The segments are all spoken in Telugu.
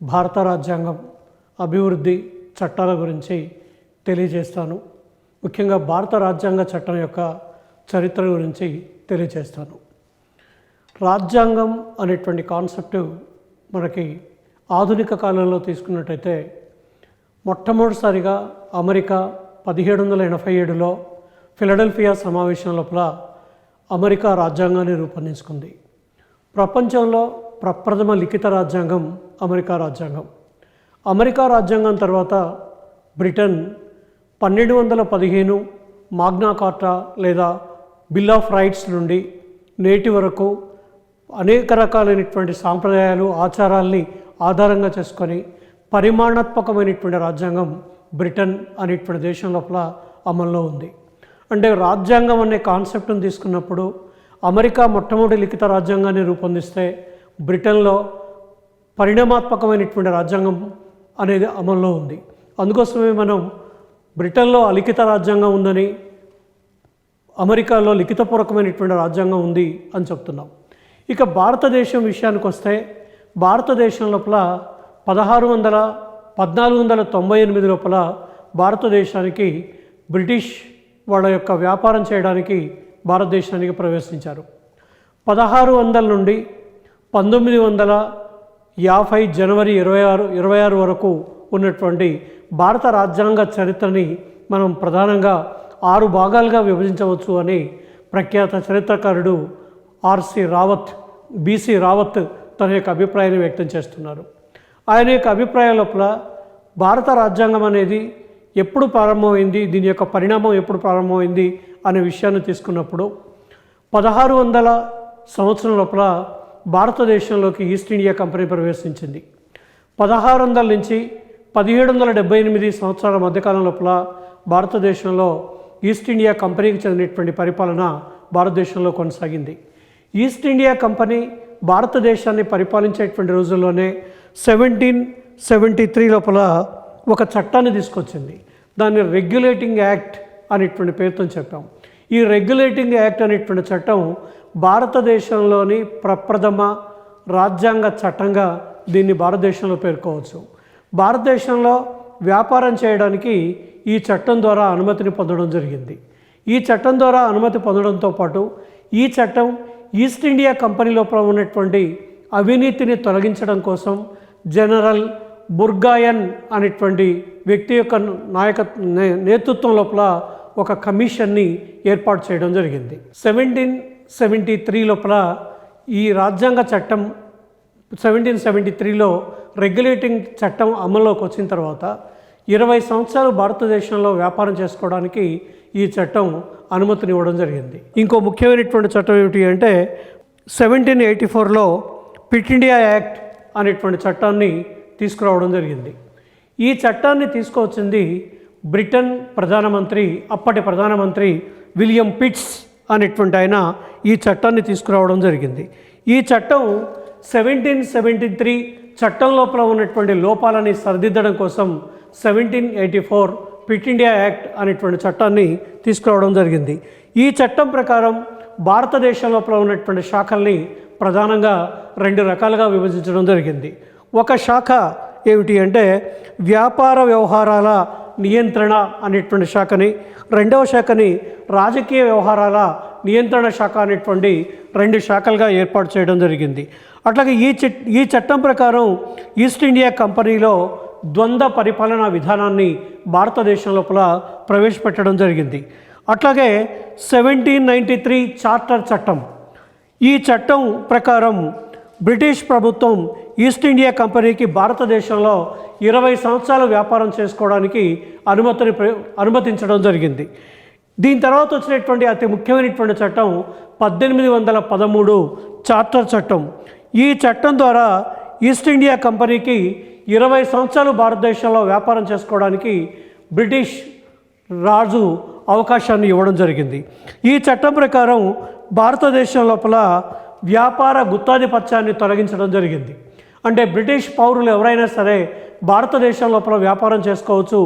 భారత రాజ్యాంగం అభివృద్ధి చట్టాల గురించి తెలియజేస్తాను. ముఖ్యంగా భారత రాజ్యాంగ చట్టం యొక్క చరిత్ర గురించి తెలియజేస్తాను. రాజ్యాంగం అనేటువంటి కాన్సెప్ట్ మనకి ఆధునిక కాలంలో తీసుకున్నట్టయితే మొట్టమొదటిసారిగా అమెరికా 1787లో ఫిలడెల్ఫియా సమావేశం లోపల అమెరికా రాజ్యాంగాన్ని రూపొందించుకుంది. ప్రపంచంలో ప్రప్రథమ లిఖిత రాజ్యాంగం అమెరికా రాజ్యాంగం. అమెరికా రాజ్యాంగం తర్వాత బ్రిటన్ 1215 మాగ్నా కార్టా లేదా బిల్ ఆఫ్ రైట్స్ నుండి నేటి వరకు అనేక రకాలైనటువంటి సాంప్రదాయాలు ఆచారాల్ని ఆధారంగా చేసుకొని పరిమాణాత్మకమైనటువంటి రాజ్యాంగం బ్రిటన్ అనేటువంటి దేశం లోపల అమల్లో ఉంది. అంటే రాజ్యాంగం అనే కాన్సెప్ట్ని తీసుకున్నప్పుడు అమెరికా మొట్టమొదటి లిఖిత రాజ్యాంగాన్ని రూపొందిస్తే బ్రిటన్లో పరిణామాత్మకమైనటువంటి రాజ్యాంగం అనేది అమల్లో ఉంది. అందుకోసమే మనం బ్రిటన్లో అలిఖిత రాజ్యాంగం ఉందని, అమెరికాలో లిఖితపూర్వకమైనటువంటి రాజ్యాంగం ఉంది అని చెప్తున్నాం. ఇక భారతదేశం విషయానికి వస్తే భారతదేశం లోపల 1498 లోపల భారతదేశానికి బ్రిటిష్ వాళ్ళ యొక్క వ్యాపారం చేయడానికి భారతదేశానికి ప్రవేశించారు. 1600 నుండి 1950 జనవరి 26 వరకు ఉన్నటువంటి భారత రాజ్యాంగ చరిత్రని మనం ప్రధానంగా 6 భాగాలుగా విభజించవచ్చు అని ప్రఖ్యాత చరిత్రకారుడు బీసీ రావత్ తన యొక్క అభిప్రాయాన్ని వ్యక్తం చేస్తున్నారు. ఆయన యొక్క అభిప్రాయం లోపల భారత రాజ్యాంగం అనేది ఎప్పుడు ప్రారంభమైంది, దీని యొక్క పరిణామం ఎప్పుడు ప్రారంభమైంది అనే విషయాన్ని తీసుకున్నప్పుడు 1600 సంవత్సరం లోపల భారతదేశంలోకి ఈస్ట్ ఇండియా కంపెనీ ప్రవేశించింది. 1600 నుంచి 1778 సంవత్సరాల మధ్యకాలం లోపల భారతదేశంలో ఈస్ట్ ఇండియా కంపెనీకి చెందినటువంటి పరిపాలన భారతదేశంలో కొనసాగింది. ఈస్ట్ ఇండియా కంపెనీ భారతదేశాన్ని పరిపాలించేటువంటి రోజుల్లోనే 1773 లోపల ఒక చట్టాన్ని తీసుకొచ్చింది. దాన్ని రెగ్యులేటింగ్ యాక్ట్ అనేటువంటి పేరుతో చెప్పాం. ఈ రెగ్యులేటింగ్ యాక్ట్ అనేటువంటి చట్టం భారతదేశంలోని ప్రప్రథమ రాజ్యాంగ చట్టంగా దీన్ని భారతదేశంలో పేర్కోవచ్చు. భారతదేశంలో వ్యాపారం చేయడానికి ఈ చట్టం ద్వారా అనుమతిని పొందడం జరిగింది. ఈ చట్టం ద్వారా అనుమతి పొందడంతో పాటు ఈ చట్టం ఈస్ట్ ఇండియా కంపెనీ లోపల ఉన్నటువంటి అవినీతిని తొలగించడం కోసం జనరల్ బుర్గాయన్ అనేటువంటి వ్యక్తి యొక్క నేతృత్వం లోపల ఒక కమిషన్ని ఏర్పాటు చేయడం జరిగింది. 1773 లోపల ఈ రాజ్యాంగ చట్టం 1773లో రెగ్యులేటింగ్ చట్టం అమల్లోకి వచ్చిన తర్వాత 20 సంవత్సరాలు భారతదేశంలో వ్యాపారం చేసుకోవడానికి ఈ చట్టం అనుమతిని ఇవ్వడం జరిగింది. ఇంకో ముఖ్యమైనటువంటి చట్టం ఏమిటి అంటే 1784లో క్విట్ ఇండియా యాక్ట్ అనేటువంటి చట్టాన్ని తీసుకురావడం జరిగింది. ఈ చట్టాన్ని తీసుకువచ్చింది బ్రిటన్ ప్రధానమంత్రి, అప్పటి ప్రధానమంత్రి విలియం పిట్స్ అనేటువంటి ఆయన ఈ చట్టాన్ని తీసుకురావడం జరిగింది. ఈ చట్టం 1773 చట్టం లోపల ఉన్నటువంటి లోపాలని సరిదిద్దడం కోసం 1784 క్విట్ ఇండియా యాక్ట్ అనేటువంటి చట్టాన్ని తీసుకురావడం జరిగింది. ఈ చట్టం ప్రకారం భారతదేశం లోపల ఉన్నటువంటి శాఖల్ని ప్రధానంగా 2 రకాలుగా విభజించడం జరిగింది. ఒక శాఖ ఏమిటి అంటే వ్యాపార వ్యవహారాల నియంత్రణ అనేటువంటి శాఖని, రెండవ శాఖని రాజకీయ వ్యవహారాల నియంత్రణ శాఖ అనేటువంటి 2 శాఖలుగా ఏర్పాటు చేయడం జరిగింది. అట్లాగే ఈ చట్టం ప్రకారం ఈస్ట్ ఇండియా కంపెనీలో ద్వంద్వ పరిపాలనా విధానాన్ని భారతదేశం లోపల ప్రవేశపెట్టడం జరిగింది. అట్లాగే 1793 చార్టర్ చట్టం, ఈ చట్టం ప్రకారం బ్రిటిష్ ప్రభుత్వం ఈస్ట్ ఇండియా కంపెనీకి భారతదేశంలో 20 సంవత్సరాలు వ్యాపారం చేసుకోవడానికి అనుమతించడం జరిగింది. దీని తర్వాత వచ్చినటువంటి అతి ముఖ్యమైనటువంటి చట్టం 1813 చార్టర్ చట్టం. ఈ చట్టం ద్వారా ఈస్ట్ ఇండియా కంపెనీకి 20 సంవత్సరాలు భారతదేశంలో వ్యాపారం చేసుకోవడానికి బ్రిటిష్ రాజు అవకాశాన్ని ఇవ్వడం జరిగింది. ఈ చట్టం ప్రకారం భారతదేశం లోపల వ్యాపార గుత్తాధిపత్యాన్ని తొలగించడం జరిగింది. అంటే బ్రిటిష్ పౌరులు ఎవరైనా సరే భారతదేశం లోపల వ్యాపారం చేసుకోవచ్చు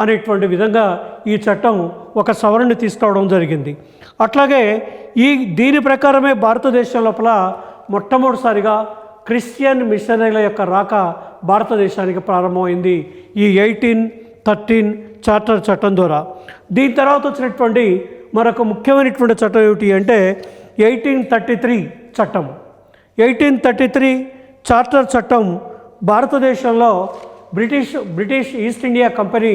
అనేటువంటి విధంగా ఈ చట్టం ఒక సవరణని తీసుకురావడం జరిగింది. అట్లాగే దీని ప్రకారమే భారతదేశం లోపల మొట్టమొదటిసారిగా క్రిస్టియన్ మిషనరీల యొక్క రాక భారతదేశానికి ప్రారంభమైంది ఈ 1813 చార్టర్ చట్టం ద్వారా. దీని తర్వాత వచ్చినటువంటి మరొక ముఖ్యమైనటువంటి చట్టం ఏమిటి అంటే 1833 చట్టం. 1833 చార్టర్ చట్టం భారతదేశంలో బ్రిటిష్ ఈస్ట్ ఇండియా కంపెనీ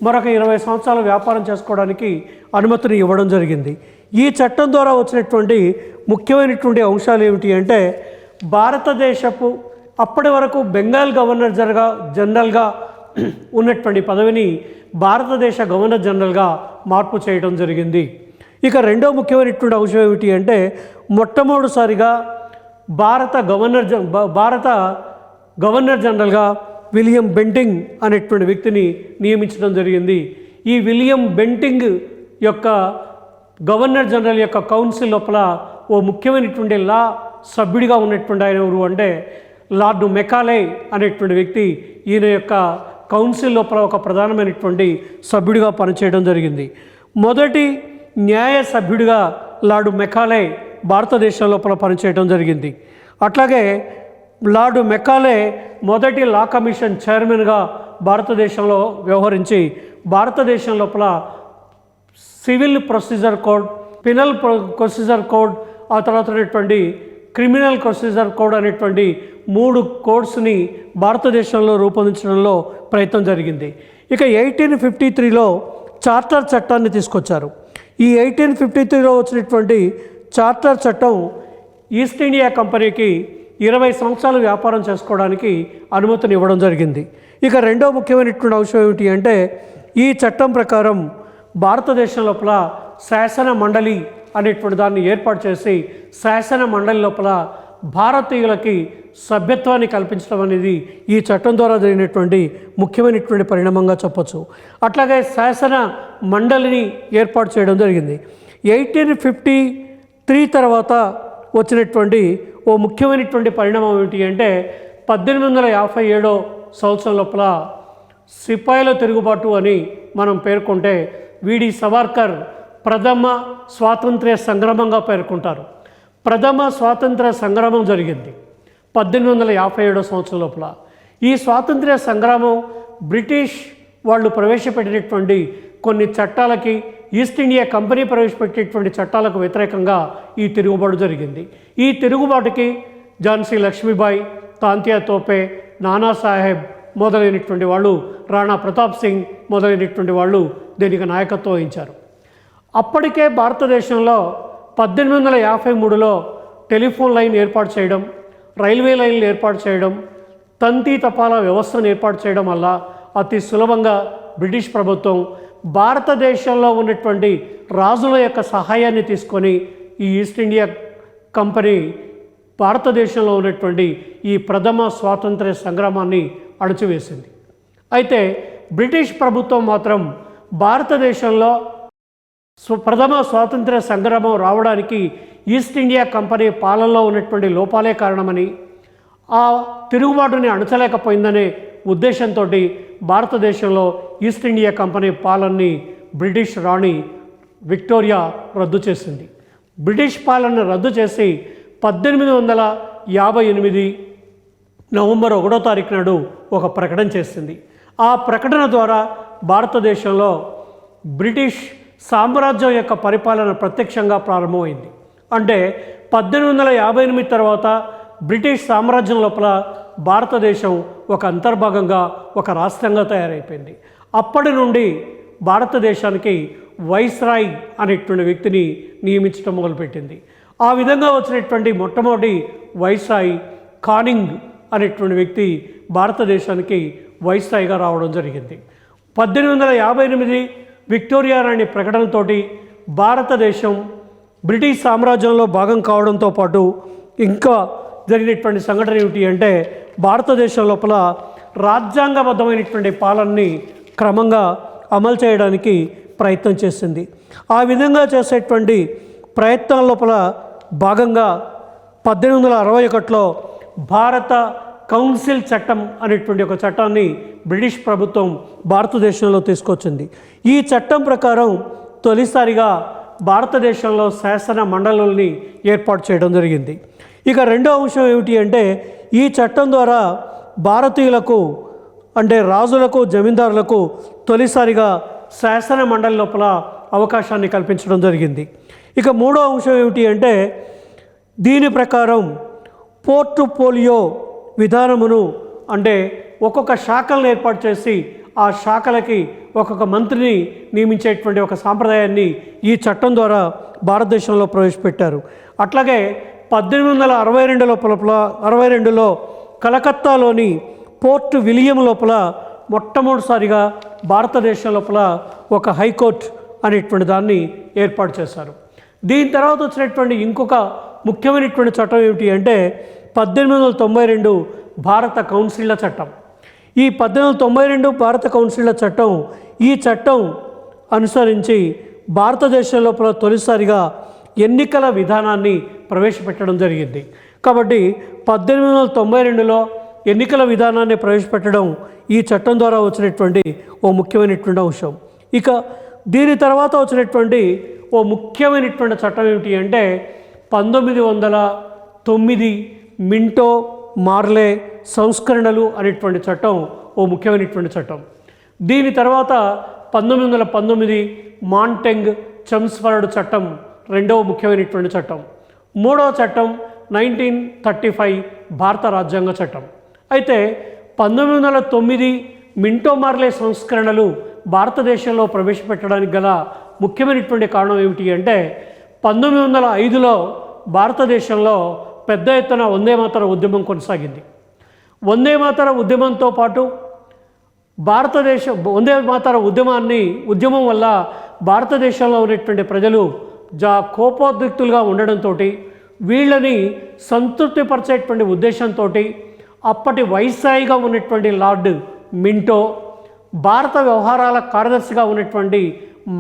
మరొక 20 సంవత్సరాలు వ్యాపారం చేసుకోవడానికి అనుమతిని ఇవ్వడం జరిగింది. ఈ చట్టం ద్వారా వచ్చినటువంటి ముఖ్యమైనటువంటి అంశాలు ఏమిటి అంటే భారతదేశపు అప్పటి వరకు బెంగాల్ గవర్నర్ జనరల్గా ఉన్నటువంటి పదవిని భారతదేశ గవర్నర్ జనరల్గా మార్పు చేయడం జరిగింది. ఇక రెండో ముఖ్యమైనటువంటి అంశం ఏమిటి అంటే మొట్టమొదటిసారిగా భారత గవర్నర్ జనరల్గా విలియం బెంటింగ్ అనేటువంటి వ్యక్తిని నియమించడం జరిగింది. ఈ విలియం బెంటింగ్ యొక్క గవర్నర్ జనరల్ యొక్క కౌన్సిల్ లోపల ఓ ముఖ్యమైనటువంటి లా సభ్యుడిగా ఉన్నటువంటి ఆయన ఎవరు అంటే లార్డ్ మెకాలే అనేటువంటి వ్యక్తి ఈయన యొక్క కౌన్సిల్ లోపల ఒక ప్రధానమైనటువంటి సభ్యుడిగా పనిచేయడం జరిగింది. మొదటి న్యాయ సభ్యుడిగా లార్డ్ మెకాలే భారతదేశం లోపల పనిచేయడం జరిగింది. అట్లాగే లార్డ్ మెకాలే మొదటి లా కమిషన్ చైర్మన్గా భారతదేశంలో వ్యవహరించి భారతదేశం లోపల civil procedure code, penal procedure code, ఆ తర్వాత ఉన్నటువంటి క్రిమినల్ ప్రొసీజర్ కోడ్ అనేటువంటి 3 కోడ్స్ని భారతదేశంలో రూపొందించడంలో ప్రయత్నం జరిగింది. ఇక 1853లో చార్టర్ చట్టాన్ని తీసుకొచ్చారు. ఈ 1853లో వచ్చినటువంటి చార్టర్ చట్టం ఈస్ట్ ఇండియా కంపెనీకి 20 సంవత్సరాలు వ్యాపారం చేసుకోవడానికి అనుమతిని ఇవ్వడం జరిగింది. ఇక రెండో ముఖ్యమైనటువంటి అంశం ఏమిటి అంటే ఈ చట్టం ప్రకారం భారతదేశం లోపల శాసన మండలి అనేటువంటి దాన్ని ఏర్పాటు చేసి శాసన మండలి లోపల భారతీయులకి సభ్యత్వాన్ని కల్పించడం అనేది ఈ చట్టం ద్వారా జరిగినటువంటి ముఖ్యమైనటువంటి పరిణామంగా చెప్పచ్చు. అట్లాగే శాసన మండలిని ఏర్పాటు చేయడం జరిగింది. 1853 తర్వాత వచ్చినటువంటి ఓ ముఖ్యమైనటువంటి పరిణామం ఏమిటి అంటే 1857 సంవత్సరం లోపల సిపాయిల తిరుగుబాటు అని మనం పేర్కొంటే వీడి సవార్కర్ ప్రథమ స్వాతంత్ర్య సంగ్రామంగా పేర్కొంటారు. ప్రథమ స్వాతంత్ర్య సంగ్రామం జరిగింది 1857 సంవత్సరం లోపల. ఈ స్వాతంత్ర్య సంగ్రామం బ్రిటిష్ వాళ్ళు ప్రవేశపెట్టినటువంటి కొన్ని చట్టాలకి, ఈస్ట్ ఇండియా కంపెనీ ప్రవేశపెట్టేటువంటి చట్టాలకు వ్యతిరేకంగా ఈ తిరుగుబాటు జరిగింది. ఈ తిరుగుబాటుకి ఝాన్సీ లక్ష్మీబాయి, తాంతియా తోపే, నానాసాహెబ్ మొదలైనటువంటి వాళ్ళు, రాణా ప్రతాప్ సింగ్ మొదలైనటువంటి వాళ్ళు దీనికి నాయకత్వం వహించారు. అప్పటికే భారతదేశంలో 1853లో టెలిఫోన్ లైన్ ఏర్పాటు చేయడం, రైల్వే లైన్లు ఏర్పాటు చేయడం, తంతి తపాలా వ్యవస్థను ఏర్పాటు చేయడం వల్ల అతి సులభంగా బ్రిటిష్ ప్రభుత్వం భారతదేశంలో ఉన్నటువంటి రాజుల యొక్క సహాయాన్ని తీసుకొని ఈ ఈస్ట్ ఇండియా కంపెనీ భారతదేశంలో ఉన్నటువంటి ఈ ప్రథమ స్వాతంత్ర్య సంగ్రామాన్ని అణచివేసింది. అయితే బ్రిటిష్ ప్రభుత్వం మాత్రం భారతదేశంలో ప్రథమ స్వాతంత్ర్య సంగ్రామం రావడానికి ఈస్ట్ ఇండియా కంపెనీ పాలనలో ఉన్నటువంటి లోపాలే కారణమని, ఆ తిరుగుబాటుని అణచలేకపోయిందనే ఉద్దేశంతో భారతదేశంలో ఈస్ట్ ఇండియా కంపెనీ పాలనని బ్రిటిష్ రాణి విక్టోరియా రద్దు చేసింది. బ్రిటిష్ పాలనను రద్దు చేసి 1858 నవంబర్ 1వ తారీఖు నాడు ఒక ప్రకటన చేసింది. ఆ ప్రకటన ద్వారా భారతదేశంలో బ్రిటిష్ సామ్రాజ్యం యొక్క పరిపాలన ప్రత్యక్షంగా ప్రారంభమైంది. అంటే 1858 తర్వాత బ్రిటిష్ సామ్రాజ్యం లోపల భారతదేశం ఒక అంతర్భాగంగా, ఒక రాష్ట్రంగా తయారైపోయింది. అప్పటి నుండి భారతదేశానికి వైస్రాయ్ అనేటువంటి వ్యక్తిని నియమించడం మొదలుపెట్టింది. ఆ విధంగా వచ్చినటువంటి మొట్టమొదటి వైస్రాయ్ కానింగ్ అనేటువంటి వ్యక్తి భారతదేశానికి వైస్రాయ్గా రావడం జరిగింది. 1858 విక్టోరియా రాణి ప్రకటనతోటి భారతదేశం బ్రిటిష్ సామ్రాజ్యంలో భాగం కావడంతో పాటు ఇంకా జరిగినటువంటి సంఘటన ఏమిటి అంటే భారతదేశం లోపల రాజ్యాంగబద్ధమైనటువంటి పాలనని క్రమంగా అమలు చేయడానికి ప్రయత్నం చేసింది. ఆ విధంగా చేసేటువంటి ప్రయత్నాల లోపల భాగంగా 1861లో భారత కౌన్సిల్ చట్టం అనేటువంటి ఒక చట్టాన్ని బ్రిటిష్ ప్రభుత్వం భారతదేశంలో తీసుకొచ్చింది. ఈ చట్టం ప్రకారం తొలిసారిగా భారతదేశంలో శాసన మండలుల్ని ఏర్పాటు చేయడం జరిగింది. ఇక రెండో అంశం ఏమిటి అంటే ఈ చట్టం ద్వారా భారతీయులకు అంటే రాజులకు జమీందారులకు తొలిసారిగా శాసన మండలి లోపల అవకాశాన్ని కల్పించడం జరిగింది. ఇక మూడో అంశం ఏమిటి అంటే దీని ప్రకారం పోర్ట్ఫోలియో విధానమును అంటే ఒక్కొక్క శాఖలను ఏర్పాటు చేసి ఆ శాఖలకి ఒక్కొక్క మంత్రిని నియమించేటువంటి ఒక సాంప్రదాయాన్ని ఈ చట్టం ద్వారా భారతదేశంలో ప్రవేశపెట్టారు. అట్లాగే 1862లో కలకత్తాలోని పోర్ట్ విలియం లోపల మొట్టమొదటిసారిగా భారతదేశం లోపల ఒక హైకోర్టు అనేటువంటి దాన్ని ఏర్పాటు చేశారు. దీని తర్వాత వచ్చినటువంటి ఇంకొక ముఖ్యమైనటువంటి చట్టం ఏమిటి అంటే 1892 భారత కౌన్సిళ్ల చట్టం. ఈ 1892 భారత కౌన్సిళ్ల చట్టం ఈ చట్టం అనుసరించి భారతదేశం లోపల తొలిసారిగా ఎన్నికల విధానాన్ని ప్రవేశపెట్టడం జరిగింది. కాబట్టి 1892లో ఎన్నికల విధానాన్ని ప్రవేశపెట్టడం ఈ చట్టం ద్వారా వచ్చినటువంటి ఓ ముఖ్యమైనటువంటి అంశం. ఇక దీని తర్వాత వచ్చినటువంటి ఓ ముఖ్యమైనటువంటి చట్టం ఏమిటి అంటే 1909 మింటో మార్లే సంస్కరణలు అనేటువంటి చట్టం ఓ ముఖ్యమైనటువంటి చట్టం. దీని తర్వాత 1919 మాంటెంగ్ చమ్స్ఫర్డ్ చట్టం రెండవ ముఖ్యమైనటువంటి చట్టం. మూడవ చట్టం 1935 భారత రాజ్యాంగ చట్టం. అయితే 1909 మింటో మార్లే సంస్కరణలు భారతదేశంలో ప్రవేశపెట్టడానికి గల ముఖ్యమైనటువంటి కారణం ఏమిటి అంటే 1905లో భారతదేశంలో పెద్ద ఎత్తున వందే మాతర ఉద్యమం కొనసాగింది. వందే మాతర ఉద్యమంతో పాటు వందే మాతర ఉద్యమం వల్ల భారతదేశంలో ఉన్నటువంటి ప్రజలు కోపోద్రిక్తులుగా ఉండడంతో వీళ్ళని సంతృప్తిపరిచేటువంటి ఉద్దేశంతో అప్పటి వైస్రాయిగా ఉన్నటువంటి లార్డ్ మింటో, భారత వ్యవహారాల కార్యదర్శిగా ఉన్నటువంటి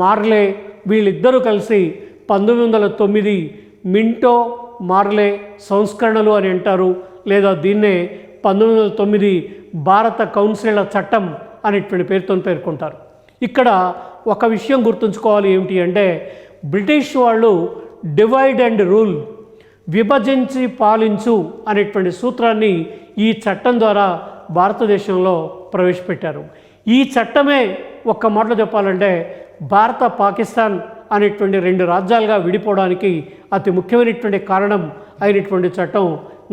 మార్లే వీళ్ళిద్దరూ కలిసి 1909 మింటో మార్లే సంస్కరణలు అని అంటారు, లేదా దీన్నే 1909 భారత కౌన్సిళ్ల చట్టం అనేటువంటి పేరుతో పేర్కొంటారు. ఇక్కడ ఒక విషయం గుర్తుంచుకోవాలి ఏమిటి అంటే బ్రిటిష్ వాళ్ళు డివైడ్ అండ్ రూల్ విభజించి పాలించు అనేటువంటి సూత్రాన్ని ఈ చట్టం ద్వారా భారతదేశంలో ప్రవేశపెట్టారు. ఈ చట్టమే ఒక్క మాటలో చెప్పాలంటే భారత పాకిస్తాన్ అనేటువంటి రెండు రాజ్యాలుగా విడిపోవడానికి అతి ముఖ్యమైనటువంటి కారణం అయినటువంటి చట్టం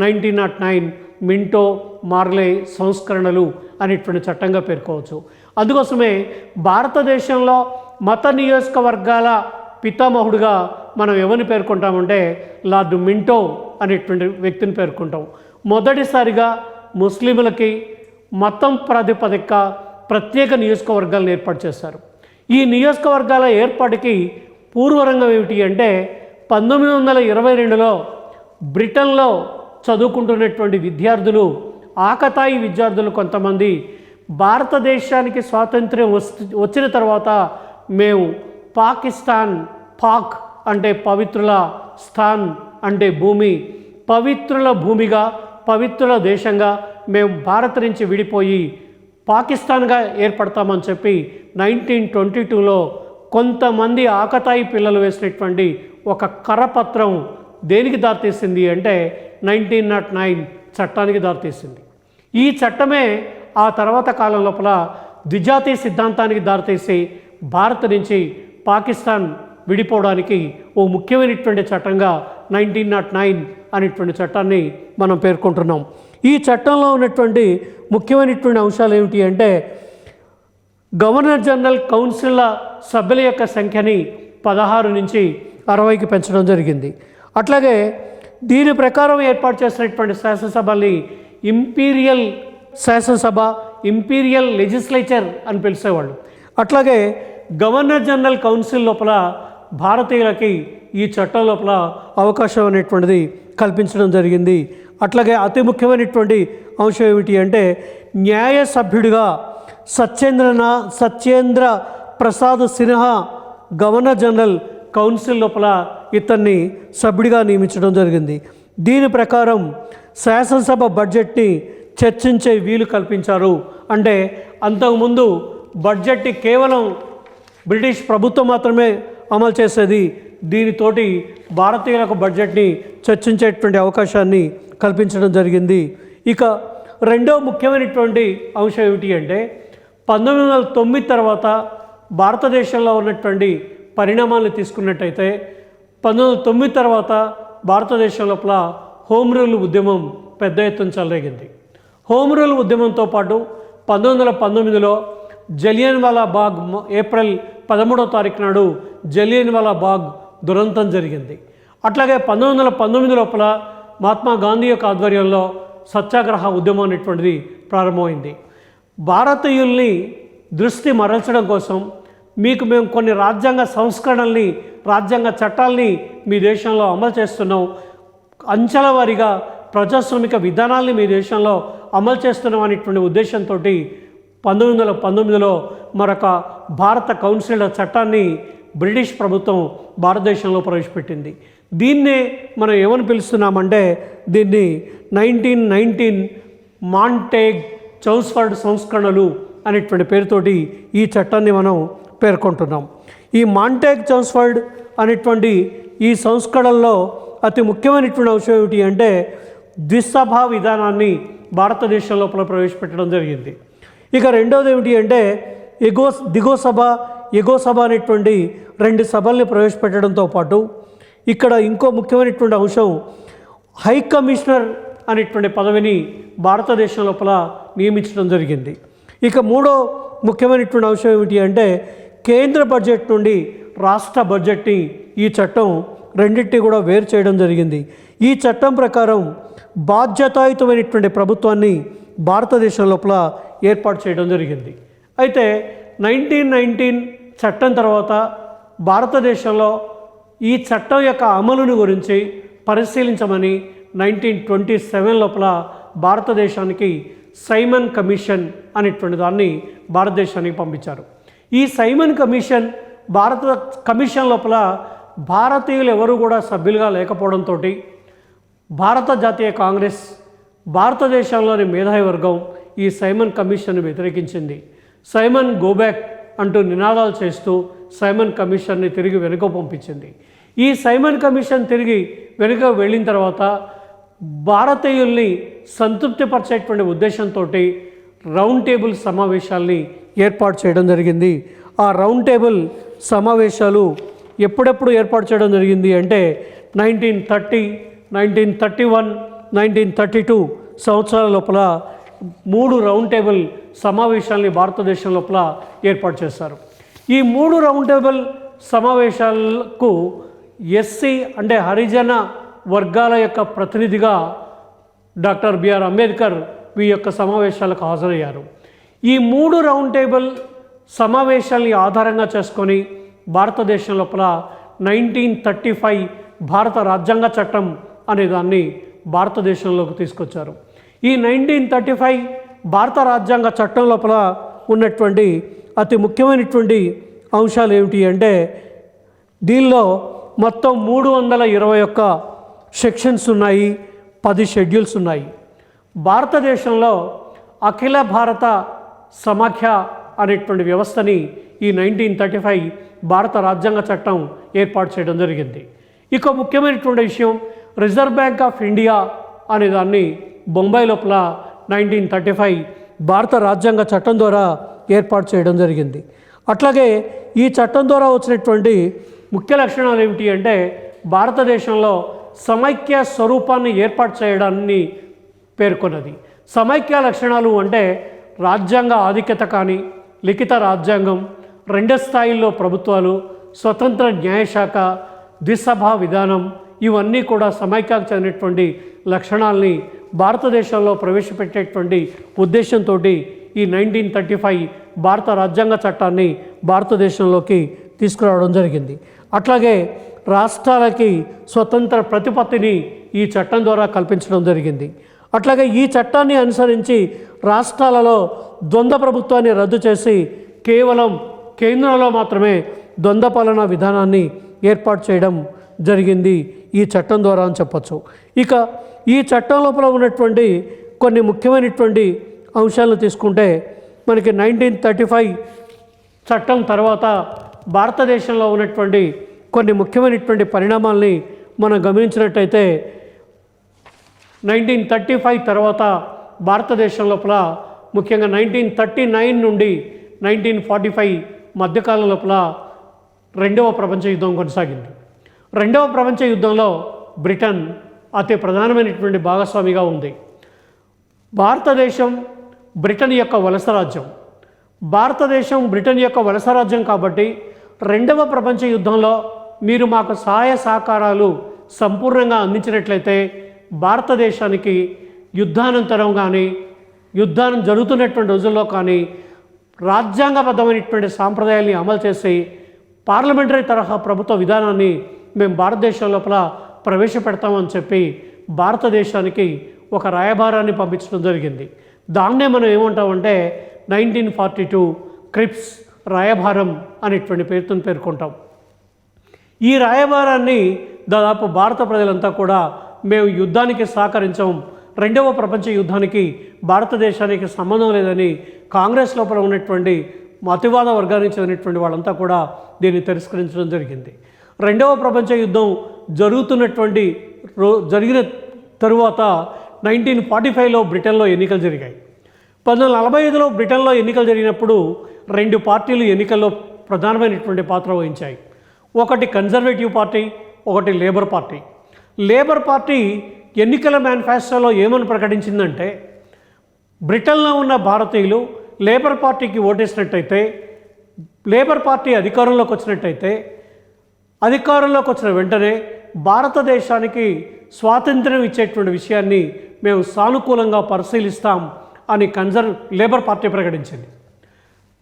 1909 మింటో మార్లే సంస్కరణలు అనేటువంటి చట్టంగా పేర్కోవచ్చు. అందుకోసమే భారతదేశంలో మత నియోజకవర్గాల పితామహుడుగా మనం ఎవరిని పేర్కొంటామంటే లార్డ్ మింటో అనేటువంటి వ్యక్తిని పేర్కొంటాం. మొదటిసారిగా ముస్లింలకి మతం ప్రాతిపదిక ప్రత్యేక నియోజకవర్గాలను ఏర్పాటు చేశారు. ఈ నియోజకవర్గాల ఏర్పాటుకి పూర్వరంగం ఏమిటి అంటే 1922లో బ్రిటన్లో చదువుకుంటున్నటువంటి విద్యార్థులు, ఆకతాయి విద్యార్థులు కొంతమంది భారతదేశానికి స్వాతంత్ర్యం వచ్చిన తర్వాత మేము పాకిస్తాన్, పాక్ అంటే పవిత్రుల, స్థాన్ అంటే భూమి, పవిత్రుల భూమిగా పవిత్రుల దేశంగా మేము భారత్ నుంచి విడిపోయి పాకిస్తాన్గా ఏర్పడతామని చెప్పి 1922లో కొంతమంది ఆకతాయి పిల్లలు వేసినటువంటి ఒక కరపత్రం దేనికి దారితీసింది అంటే 1909 చట్టానికి దారితీసింది. ఈ చట్టమే ఆ తర్వాత కాలం లోపల ద్విజాతీయ సిద్ధాంతానికి దారితీసి భారత్ నుంచి పాకిస్తాన్ విడిపోవడానికి ఓ ముఖ్యమైనటువంటి చట్టంగా 1909 అనేటువంటి చట్టాన్ని మనం పేర్కొంటున్నాం. ఈ చట్టంలో ఉన్నటువంటి ముఖ్యమైనటువంటి అంశాలు ఏమిటి అంటే గవర్నర్ జనరల్ కౌన్సిల్ల సభ్యుల యొక్క సంఖ్యని 16 నుంచి 60కి పెంచడం జరిగింది. అట్లాగే దీని ప్రకారం ఏర్పాటు చేసినటువంటి శాసనసభల్ని ఇంపీరియల్ శాసనసభ, ఇంపీరియల్ లెజిస్లేచర్ అని పిలిచేవాళ్ళు. అట్లాగే గవర్నర్ జనరల్ కౌన్సిల్ లోపల భారతీయులకి ఈ చట్టం లోపల అవకాశం అనేటువంటిది కల్పించడం జరిగింది. అట్లాగే అతి ముఖ్యమైనటువంటి అంశం ఏమిటి అంటే న్యాయ సభ్యుడిగా Satyendra Prasad Sinha governor general council లోపల ఇతన్ని సభ్యుడిగా నియమించడం జరిగింది. దీని ప్రకారం శాసనసభ బడ్జెట్ని చర్చించే వీలు కల్పించారు. అంటే అంతకుముందు బడ్జెట్ని కేవలం బ్రిటిష్ ప్రభుత్వం మాత్రమే అమలు చేసేది. దీనితోటి భారతీయులకు బడ్జెట్ని చర్చించేటువంటి అవకాశాన్ని కల్పించడం జరిగింది. ఇక రెండో ముఖ్యమైనటువంటి అంశం ఏమిటి అంటే 1909 తర్వాత భారతదేశంలో ఉన్నటువంటి పరిణామాలను తీసుకున్నట్టయితే 1909 తర్వాత భారతదేశం లోపల హోమ్ రూల్ ఉద్యమం పెద్ద ఎత్తున చెలరేగింది. హోమ్ రూల్ ఉద్యమంతో పాటు 1919లో జలియన్వాలా బాగ్ ఏప్రిల్ 13వ తారీఖు నాడు జలియన్వాలా బాగ్ దురంతం జరిగింది. అట్లాగే 1919 లోపల మహాత్మా గాంధీ యొక్క ఆధ్వర్యంలో సత్యాగ్రహ ఉద్యమం అనేటువంటిది ప్రారంభమైంది. భారతీయుల్ని దృష్టి మరల్చడం కోసం మేము కొన్ని రాజ్యాంగ సంస్కరణల్ని, రాజ్యాంగ చట్టాలని మీ దేశంలో అమలు చేస్తున్నాం, అంచెల వారీగా ప్రజాస్వామిక విధానాల్ని మీ దేశంలో అమలు చేస్తున్నాం అనేటువంటి ఉద్దేశంతో 1919లో మరొక భారత కౌన్సిల్ చట్టాన్ని బ్రిటిష్ ప్రభుత్వం భారతదేశంలో ప్రవేశపెట్టింది. దీన్నే మనం ఏమని పిలుస్తున్నామంటే దీన్ని 1919 మాంటేగ్ చౌస్ఫర్డ్ సంస్కరణలు అనేటువంటి పేరుతోటి ఈ చట్టాన్ని మనం పేర్కొంటున్నాం. ఈ మాంటేగ్ చౌస్ఫర్డ్ అనేటువంటి ఈ సంస్కరణల్లో అతి ముఖ్యమైనటువంటి అంశం ఏమిటి అంటే ద్విసభా విధానాన్ని భారతదేశం లోపల ప్రవేశపెట్టడం జరిగింది. ఇక రెండవది ఏమిటి అంటే దిగువ సభ, ఎగువ సభ అనేటువంటి 2 సభల్ని ప్రవేశపెట్టడంతో పాటు ఇక్కడ ఇంకో ముఖ్యమైనటువంటి అంశం హై కమిషనర్ అనేటువంటి పదవిని భారతదేశం లోపల నియమించడం జరిగింది. ఇక మూడో ముఖ్యమైనటువంటి అంశం ఏమిటి అంటే కేంద్ర బడ్జెట్ నుండి రాష్ట్ర బడ్జెట్ని ఈ చట్టం రెండింటినీ కూడా వేరు చేయడం జరిగింది. ఈ చట్టం ప్రకారం బాధ్యతాయుతమైనటువంటి ప్రభుత్వాన్ని భారతదేశం లోపల ఏర్పాటు చేయడం జరిగింది. అయితే 1919 చట్టం తర్వాత భారతదేశంలో ఈ చట్టం యొక్క అమలుని గురించి పరిశీలించమని 1927 లోపల భారతదేశానికి సైమన్ కమిషన్ అనేటువంటి దాన్ని భారతదేశానికి పంపించారు. ఈ సైమన్ కమిషన్ కమిషన్ లోపల భారతీయులు ఎవరు కూడా సభ్యులుగా లేకపోవడంతో భారత జాతీయ కాంగ్రెస్, భారతదేశంలోని మేధావి వర్గం ఈ సైమన్ కమిషన్ను వ్యతిరేకించింది. సైమన్ గోబ్యాక్ అంటూ నినాదాలు చేస్తూ సైమన్ కమిషన్ని తిరిగి వెనుక పంపించింది. ఈ సైమన్ కమిషన్ తిరిగి వెనుక వెళ్ళిన తర్వాత భారతీయుల్ని సంతృప్తిపరిచేటువంటి ఉద్దేశంతో రౌండ్ టేబుల్ సమావేశాల్ని ఏర్పాటు చేయడం జరిగింది. ఆ రౌండ్ టేబుల్ సమావేశాలు ఎప్పుడెప్పుడు ఏర్పాటు చేయడం జరిగింది అంటే 1930, 1931, 1932 సంవత్సరాల లోపల 3 రౌండ్ టేబుల్ సమావేశాలని భారతదేశం లోపల ఏర్పాటు చేశారు. ఈ 3 రౌండ్ టేబుల్ సమావేశాలకు ఎస్సీ అంటే హరిజన వర్గాల యొక్క ప్రతినిధిగా డాక్టర్ బిఆర్ అంబేద్కర్ ఈ యొక్క సమావేశాలకు హాజరయ్యారు. ఈ 3 రౌండ్ టేబుల్ సమావేశాలని ఆధారంగా చేసుకొని భారతదేశం లోపల 1935 భారత రాజ్యాంగ చట్టం అనే దాన్ని భారతదేశంలోకి తీసుకొచ్చారు. ఈ 1935 భారత రాజ్యాంగ చట్టం లోపల ఉన్నటువంటి అతి ముఖ్యమైనటువంటి అంశాలు ఏమిటి అంటే దీనిలో మొత్తం 321 సెక్షన్స్ ఉన్నాయి, 10 షెడ్యూల్స్ ఉన్నాయి. భారతదేశంలో అఖిల భారత సమాఖ్య అనేటువంటి వ్యవస్థని ఈ 1935 భారత రాజ్యాంగ చట్టం ఏర్పాటు చేయడం జరిగింది. ఇక ముఖ్యమైనటువంటి విషయం రిజర్వ్ బ్యాంక్ ఆఫ్ ఇండియా అనే దాన్ని బొంబాయి లోపల 1935 భారత రాజ్యాంగ చట్టం ద్వారా ఏర్పాటు చేయడం జరిగింది. అట్లాగే ఈ చట్టం ద్వారా వచ్చినటువంటి ముఖ్య లక్షణాలు ఏమిటి అంటే భారతదేశంలో సమైక్య స్వరూపాన్ని ఏర్పాటు చేయడాన్ని పేర్కొన్నది. సమైక్య లక్షణాలు అంటే రాజ్యాంగ ఆధిక్యత కానీ, లిఖిత రాజ్యాంగం, 2 స్థాయిల్లో ప్రభుత్వాలు, స్వతంత్ర న్యాయశాఖ, ద్విసభా విధానం, ఇవన్నీ కూడా సమైక్యకు చెందినటువంటి లక్షణాలని భారతదేశంలో ప్రవేశపెట్టేటువంటి ఉద్దేశంతో ఈ 1935 భారత రాజ్యాంగ చట్టాన్ని భారతదేశంలోకి తీసుకురావడం జరిగింది. అట్లాగే రాష్ట్రాలకి స్వతంత్ర ప్రతిపత్తిని ఈ చట్టం ద్వారా కల్పించడం జరిగింది. అట్లాగే ఈ చట్టాన్ని అనుసరించి రాష్ట్రాలలో ద్వంద్వ ప్రభుత్వాన్ని రద్దు చేసి కేవలం కేంద్రంలో మాత్రమే ద్వంద్వ పాలనా విధానాన్ని ఏర్పాటు చేయడం జరిగింది ఈ చట్టం ద్వారా అని చెప్పచ్చు. ఇక ఈ చట్టం లోపల ఉన్నటువంటి కొన్ని ముఖ్యమైనటువంటి అంశాలను తీసుకుంటే మనకి 1935 చట్టం తర్వాత భారతదేశంలో ఉన్నటువంటి కొన్ని ముఖ్యమైనటువంటి పరిణామాల్ని మనం గమనించినట్టయితే 1935 తర్వాత భారతదేశం లోపల ముఖ్యంగా 1939 నుండి 1945 మధ్యకాలం లోపల రెండవ ప్రపంచ యుద్ధం కొనసాగింది. రెండవ ప్రపంచ యుద్ధంలో బ్రిటన్ అతి ప్రధానమైనటువంటి భాగస్వామిగా ఉంది. భారతదేశం బ్రిటన్ యొక్క వలస రాజ్యం. భారతదేశం బ్రిటన్ యొక్క వలస రాజ్యం కాబట్టి రెండవ ప్రపంచ యుద్ధంలో మీరు మాకు సహాయ సహకారాలు సంపూర్ణంగా అందించినట్లయితే భారతదేశానికి యుద్ధానంతరం కానీ యుద్ధాన్ని జరుగుతున్నటువంటి రోజుల్లో కానీ రాజ్యాంగబద్ధమైనటువంటి సాంప్రదాయాల్ని అమలు చేసి పార్లమెంటరీ తరహా ప్రభుత్వ విధానాన్ని మేము భారతదేశం లోపల ప్రవేశపెడతామని చెప్పి భారతదేశానికి ఒక రాయబారాన్ని పంపించడం జరిగింది. దాన్నే మనం ఏమంటామంటే 1942 క్రిప్స్ రాయబారం అనేటువంటి పేరుతో పేర్కొంటాం. ఈ రాయబారాన్ని దాదాపు భారత ప్రజలంతా కూడా మేము యుద్ధానికి సహకరించాం, రెండవ ప్రపంచ యుద్ధానికి భారతదేశానికి సంబంధం లేదని కాంగ్రెస్ లోపల ఉన్నటువంటి అతివాద వర్గానికి చెందినటువంటి వాళ్ళంతా కూడా దీన్ని తిరస్కరించడం జరిగింది. రెండవ ప్రపంచ యుద్ధం జరిగిన తరువాత 1945లో బ్రిటన్లో ఎన్నికలు జరిగాయి. 1945లో బ్రిటన్లో ఎన్నికలు జరిగినప్పుడు రెండు పార్టీలు ఎన్నికల్లో ప్రధానమైనటువంటి పాత్ర వహించాయి. ఒకటి కన్జర్వేటివ్ పార్టీ, ఒకటి లేబర్ పార్టీ. లేబర్ పార్టీ ఎన్నికల మేనిఫెస్టోలో ఏమని ప్రకటించిందంటే బ్రిటన్లో ఉన్న భారతీయులు లేబర్ పార్టీకి ఓటేసినట్టయితే, లేబర్ పార్టీ అధికారంలోకి వచ్చిన వెంటనే భారతదేశానికి స్వాతంత్ర్యం ఇచ్చేటువంటి విషయాన్ని మేము సానుకూలంగా పరిశీలిస్తాం అని లేబర్ పార్టీ ప్రకటించింది.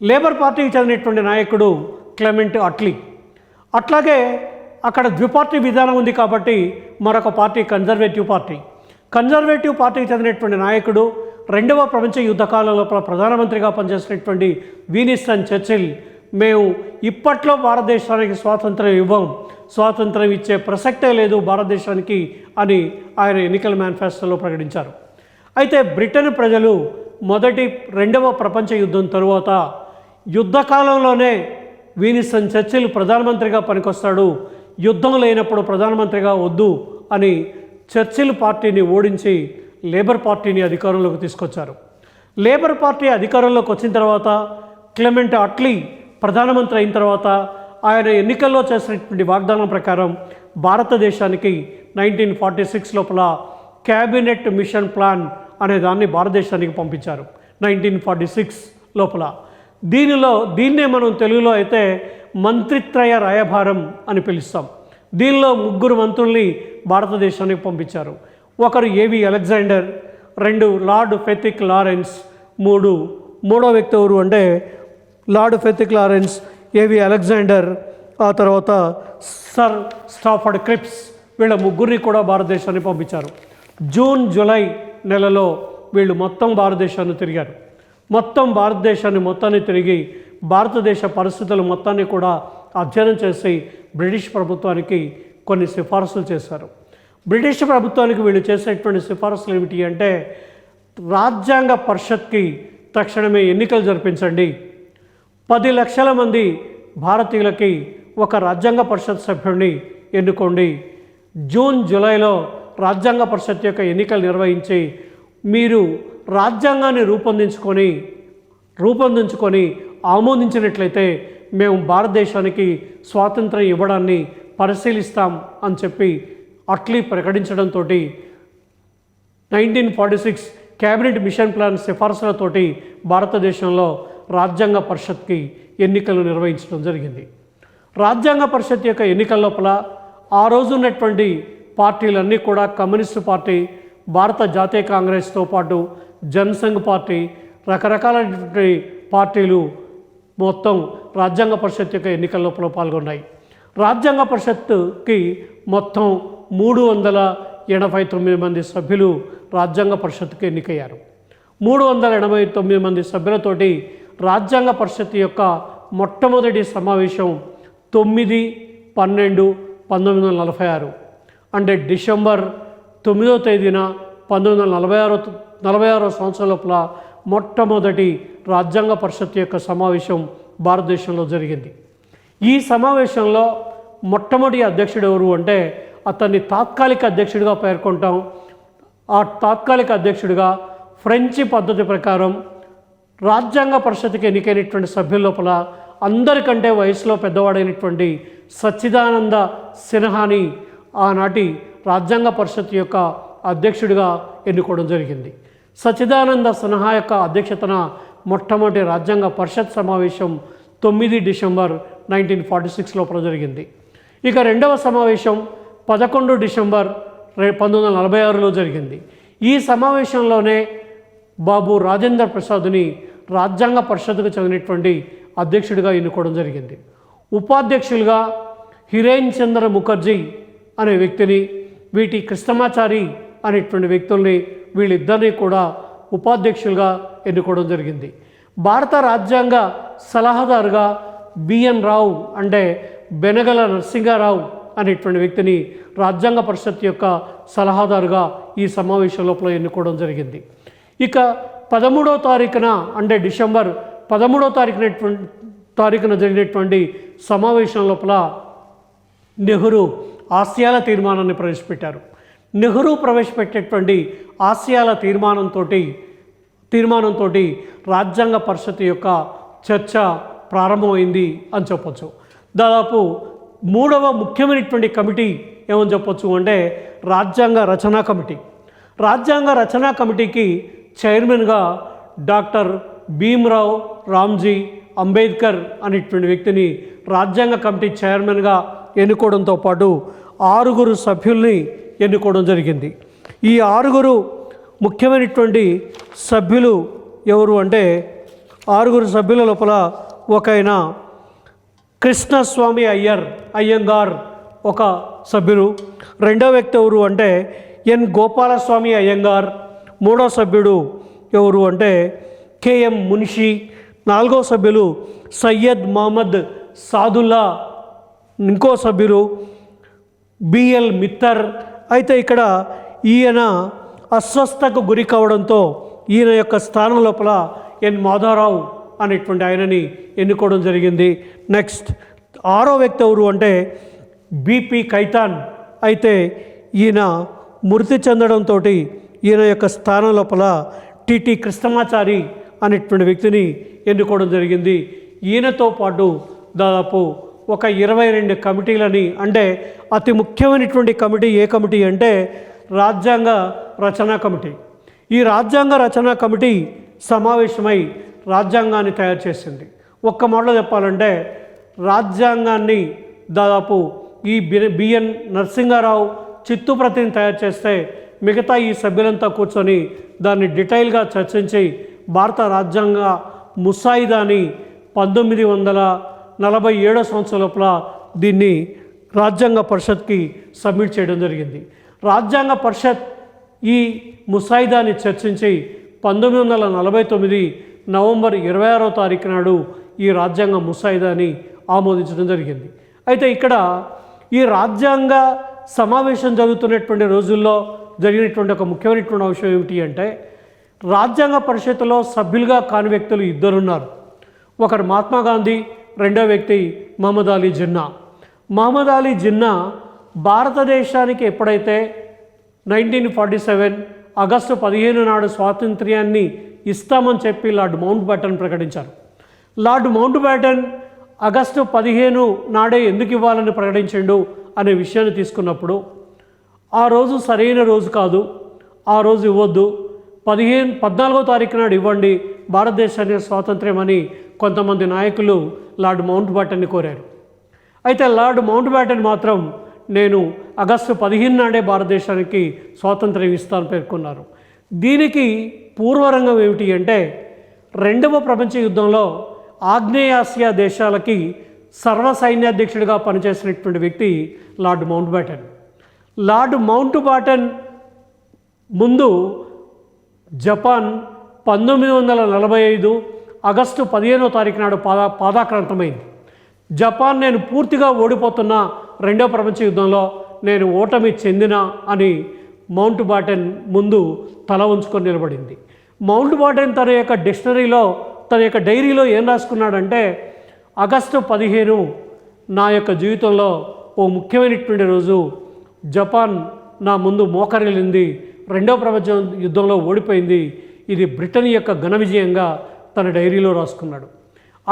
లేబర్ పార్టీకి చెందినటువంటి నాయకుడు క్లెమెంట్ అట్లీ. అట్లాగే అక్కడ ద్విపార్టీ విధానం ఉంది కాబట్టి మరొక పార్టీ కన్జర్వేటివ్ పార్టీకి చెందినటువంటి నాయకుడు రెండవ ప్రపంచ యుద్ధ కాలంలో ప్రధానమంత్రిగా పనిచేసినటువంటి విన్స్టన్ చర్చిల్, మేము ఇప్పట్లో భారతదేశానికి స్వాతంత్రం ఇచ్చే ప్రసక్తే లేదు భారతదేశానికి అని ఆయన ఎన్నికల మేనిఫెస్టోలో ప్రకటించారు. అయితే బ్రిటన్ ప్రజలు రెండవ ప్రపంచ యుద్ధం తరువాత యుద్ధకాలంలోనే విన్స్టన్ చర్చిల్ ప్రధానమంత్రిగా పనికొస్తాడు, యుద్ధం లేనప్పుడు ప్రధానమంత్రిగా వద్దు అని చర్చిల్ పార్టీని ఓడించి లేబర్ పార్టీని అధికారంలోకి తీసుకొచ్చారు. లేబర్ పార్టీ అధికారంలోకి వచ్చిన తర్వాత క్లెమెంట్ అట్లీ ప్రధానమంత్రి అయిన తర్వాత ఆయన ఎన్నికల్లో చేసినటువంటి వాగ్దానం ప్రకారం భారతదేశానికి 1946 లోపల క్యాబినెట్ మిషన్ ప్లాన్ అనే దాన్ని భారతదేశానికి పంపించారు. 1946 లోపల దీన్నే మనం తెలుగులో అయితే మంత్రిత్రయ రాయబారం అని పిలుస్తాం. దీనిలో 3 మంత్రుల్ని భారతదేశానికి పంపించారు. ఒకరు ఏవి అలెగ్జాండర్, 2 లార్డ్ ఫెథిక్ లారెన్స్, మూడో వ్యక్తి ఎవరు అంటే లార్డ్ ఫెథిక్ లారెన్స్, ఏవి అలెగ్జాండర్, ఆ తర్వాత సర్ స్టాఫర్డ్ క్రిప్స్. వీళ్ళ 3 కూడా భారతదేశాన్ని పంపించారు. జూన్ జూలై నెలలో వీళ్ళు మొత్తం భారతదేశాన్ని తిరిగారు. భారతదేశాన్ని తిరిగి భారతదేశ పరిస్థితులు మొత్తాన్ని కూడా అధ్యయనం చేసి బ్రిటిష్ ప్రభుత్వానికి కొన్ని సిఫారసులు చేశారు. బ్రిటిష్ ప్రభుత్వానికి వీళ్ళు చేసేటువంటి సిఫారసులు ఏమిటి అంటే రాజ్యాంగ పరిషత్కి తక్షణమే ఎన్నికలు జరిపించండి, 10 లక్షల మంది భారతీయులకి ఒక రాజ్యాంగ పరిషత్ సభ్యుడిని ఎన్నుకోండి, జూన్ జూలైలో రాజ్యాంగ పరిషత్ యొక్క ఎన్నికలు నిర్వహించి మీరు రాజ్యాంగాన్ని రూపొందించుకొని ఆమోదించినట్లయితే మేము భారతదేశానికి స్వాతంత్రం ఇవ్వడాన్ని పరిశీలిస్తాం అని చెప్పి అట్లీ ప్రకటించడంతో 1946 క్యాబినెట్ మిషన్ ప్లాన్ సిఫార్సులతోటి భారతదేశంలో రాజ్యాంగ పరిషత్కి ఎన్నికలు నిర్వహించడం జరిగింది. రాజ్యాంగ పరిషత్ యొక్క ఎన్నికల లోపల ఆ రోజు ఉన్నటువంటి పార్టీలన్నీ కూడా కమ్యూనిస్టు పార్టీ, భారత జాతీయ కాంగ్రెస్తో పాటు జనసంఘ్ పార్టీ, రకరకాలైనటువంటి పార్టీలు మొత్తం రాజ్యాంగ పరిషత్ యొక్క ఎన్నికల లోపల పాల్గొన్నాయి. రాజ్యాంగ పరిషత్కి మొత్తం 389 మంది సభ్యులు రాజ్యాంగ పరిషత్తుకి ఎన్నికయ్యారు. 389 మంది సభ్యులతోటి రాజ్యాంగ పరిషత్ యొక్క మొట్టమొదటి సమావేశం 9/12/1946 అంటే డిసెంబర్ 9వ తేదీన 1946 సంవత్సరం లోపల మొట్టమొదటి రాజ్యాంగ పరిషత్ యొక్క సమావేశం భారతదేశంలో జరిగింది. ఈ సమావేశంలో మొట్టమొదటి అధ్యక్షుడు ఎవరు అంటే అతన్ని తాత్కాలిక అధ్యక్షుడిగా పేర్కొంటాం. ఆ తాత్కాలిక అధ్యక్షుడిగా ఫ్రెంచి పద్ధతి ప్రకారం రాజ్యాంగ పరిషత్కి ఎన్నికైనటువంటి సభ్యుల లోపల అందరికంటే వయసులో పెద్దవాడైనటువంటి సచ్చిదానంద సిన్హాని ఆనాటి రాజ్యాంగ పరిషత్ యొక్క అధ్యక్షుడిగా ఎన్నుకోవడం జరిగింది. సచ్చిదానంద సిన్హా యొక్క అధ్యక్షతన మొట్టమొదటి రాజ్యాంగ పరిషత్ సమావేశం 9 డిసెంబర్ 1946 లోపల జరిగింది. ఇక రెండవ సమావేశం 11 డిసెంబర్ 1946లో జరిగింది. ఈ సమావేశంలోనే బాబు రాజేంద్ర ప్రసాద్ని రాజ్యాంగ పరిషత్కు చెందినటువంటి అధ్యక్షుడిగా ఎన్నుకోవడం జరిగింది. ఉపాధ్యక్షులుగా హిరేన్ చంద్ర ముఖర్జీ అనే వ్యక్తిని, వీటి కృష్ణమాచారి అనేటువంటి వ్యక్తుల్ని, వీళ్ళిద్దరినీ కూడా ఉపాధ్యక్షులుగా ఎన్నుకోవడం జరిగింది. భారత రాజ్యాంగ సలహాదారుగా బిఎన్ రావు అంటే బెనగల నరసింహారావు అనేటువంటి వ్యక్తిని రాజ్యాంగ పరిషత్ యొక్క సలహాదారుగా ఈ సమావేశం లోపల ఎన్నుకోవడం జరిగింది. ఇక 13వ తారీఖున అంటే డిసెంబర్ 13వ తారీఖున జరిగినటువంటి సమావేశం లోపల నెహ్రూ ఆసియాల తీర్మానాన్ని ప్రవేశపెట్టారు. నెహ్రూ ప్రవేశపెట్టేటువంటి ఆసియాల తీర్మానంతో రాజ్యాంగ పరిషత్ యొక్క చర్చ ప్రారంభమైంది అని చెప్పొచ్చు. దాదాపు మూడవ ముఖ్యమైనటువంటి కమిటీ ఏమని చెప్పొచ్చు అంటే రాజ్యాంగ రచనా కమిటీ. రాజ్యాంగ రచనా కమిటీకి చైర్మన్గా డాక్టర్ భీమ్రావ్ రామ్జీ అంబేద్కర్ అనేటువంటి వ్యక్తిని రాజ్యాంగ కమిటీ చైర్మన్గా ఎన్నుకోవడంతో పాటు 6 సభ్యుల్ని ఎన్నుకోవడం జరిగింది. ఈ 6 ముఖ్యమైనటువంటి సభ్యులు ఎవరు అంటే 6 సభ్యుల లోపల ఒకైన కృష్ణస్వామి అయ్యంగార్ ఒక సభ్యులు. రెండో వ్యక్తి ఎవరు అంటే ఎన్ గోపాలస్వామి అయ్యంగార్. మూడో సభ్యుడు ఎవరు అంటే కేఎం మున్షి. 4వ సభ్యులు సయ్యద్ మహమ్మద్ సాదుల్లా. ఇంకో సభ్యులు బిఎల్ మిత్తర్. అయితే ఇక్కడ ఈయన అస్వస్థకు గురి కావడంతో ఈయన యొక్క స్థానం లోపల ఎన్ మాధవరావు అనేటువంటి ఆయనని ఎన్నుకోవడం జరిగింది. నెక్స్ట్ 6వ వ్యక్తి ఎవరు అంటే బిపి ఖైతాన్. అయితే ఈయన మృతి చెందడంతో ఈయన యొక్క స్థానం లోపల టిటి కృష్ణమాచారి అనేటువంటి వ్యక్తిని ఎన్నుకోవడం జరిగింది. ఈయనతో పాటు దాదాపు ఒక 22 కమిటీలని, అంటే అతి ముఖ్యమైనటువంటి కమిటీ ఏ కమిటీ అంటే రాజ్యాంగ రచనా కమిటీ. ఈ రాజ్యాంగ రచనా కమిటీ సమావేశమై రాజ్యాంగాన్ని తయారు చేసింది. ఒక్క మాటలో చెప్పాలంటే రాజ్యాంగాన్ని దాదాపు ఈ బిఎన్ నరసింహారావు చిత్తుప్రతిని తయారు చేస్తే మిగతా ఈ సభ్యులంతా కూర్చొని దాన్ని డీటెయిల్గా చర్చించి భారత రాజ్యాంగ ముసాయిదాని 1947 సంవత్సరం లోపల దీన్ని రాజ్యాంగ పరిషత్కి సబ్మిట్ చేయడం జరిగింది. రాజ్యాంగ పరిషత్ ఈ ముసాయిదాని చర్చించి 1949 నవంబర్ 26వ తారీఖు నాడు ఈ రాజ్యాంగ ముసాయిదాని ఆమోదించడం జరిగింది. అయితే ఇక్కడ ఈ రాజ్యాంగ సమావేశం జరుగుతున్నటువంటి రోజుల్లో జరిగినటువంటి ఒక ముఖ్యమైనటువంటి అంశం ఏమిటి అంటే రాజ్యాంగ పరిషత్తులో సభ్యులుగా కాని వ్యక్తులు 2 ఉన్నారు. ఒకరు మహాత్మా గాంధీ, రెండో వ్యక్తి మహమ్మద్ అలీ జిన్నా. మహమ్మద్ అలీ జిన్నా భారతదేశానికి ఎప్పుడైతే 1947 ఆగస్టు 15 నాడు స్వాతంత్ర్యాన్ని ఇస్తామని చెప్పి లార్డ్ మౌంట్ బ్యాటన్ ప్రకటించారు. లార్డ్ మౌంట్ బ్యాటన్ ఆగస్టు 15 నాడే ఎందుకు ఇవ్వాలని ప్రకటించిండు అనే విషయాన్ని తీసుకున్నప్పుడు ఆ రోజు సరైన రోజు కాదు, ఆ రోజు ఇవ్వద్దు, 14వ తారీఖు నాడు ఇవ్వండి భారతదేశానికి స్వాతంత్ర్యం అని కొంతమంది నాయకులు లార్డ్ మౌంట్ బ్యాటన్ని కోరారు. అయితే లార్డ్ మౌంట్ బ్యాటన్ మాత్రం నేను ఆగస్టు 15 నాడే భారతదేశానికి స్వాతంత్ర్యం ఇస్తానని పేర్కొన్నారు. దీనికి పూర్వరంగం ఏమిటి అంటే 2వ ప్రపంచ యుద్ధంలో ఆగ్నేయాసియా దేశాలకి సర్వసైన్యాధ్యక్షుడిగా పనిచేసినటువంటి వ్యక్తి lord mount baton. Lord mount baton ముందు జపాన్ 1945 ఆగస్టు 15వ తారీఖు నాడు పాదాక్రాంతమైంది. జపాన్ నేను పూర్తిగా ఓడిపోతున్నా, 2వ ప్రపంచ యుద్ధంలో నేను ఓటమి చెందిన అని మౌంట్ బ్యాటన్ ముందు తల ఉంచుకొని నిలబడింది. మౌంట్ బ్యాటన్ తన యొక్క డైరీలో ఏం రాసుకున్నాడంటే ఆగస్టు 15 నా యొక్క జీవితంలో ఓ ముఖ్యమైనటువంటి రోజు. జపాన్ నా ముందు మోకరిల్లింది, రెండవ ప్రపంచ యుద్ధంలో ఓడిపోయింది, ఇది బ్రిటన్ యొక్క ఘన విజయంగా తన డైరీలో రాసుకున్నాడు.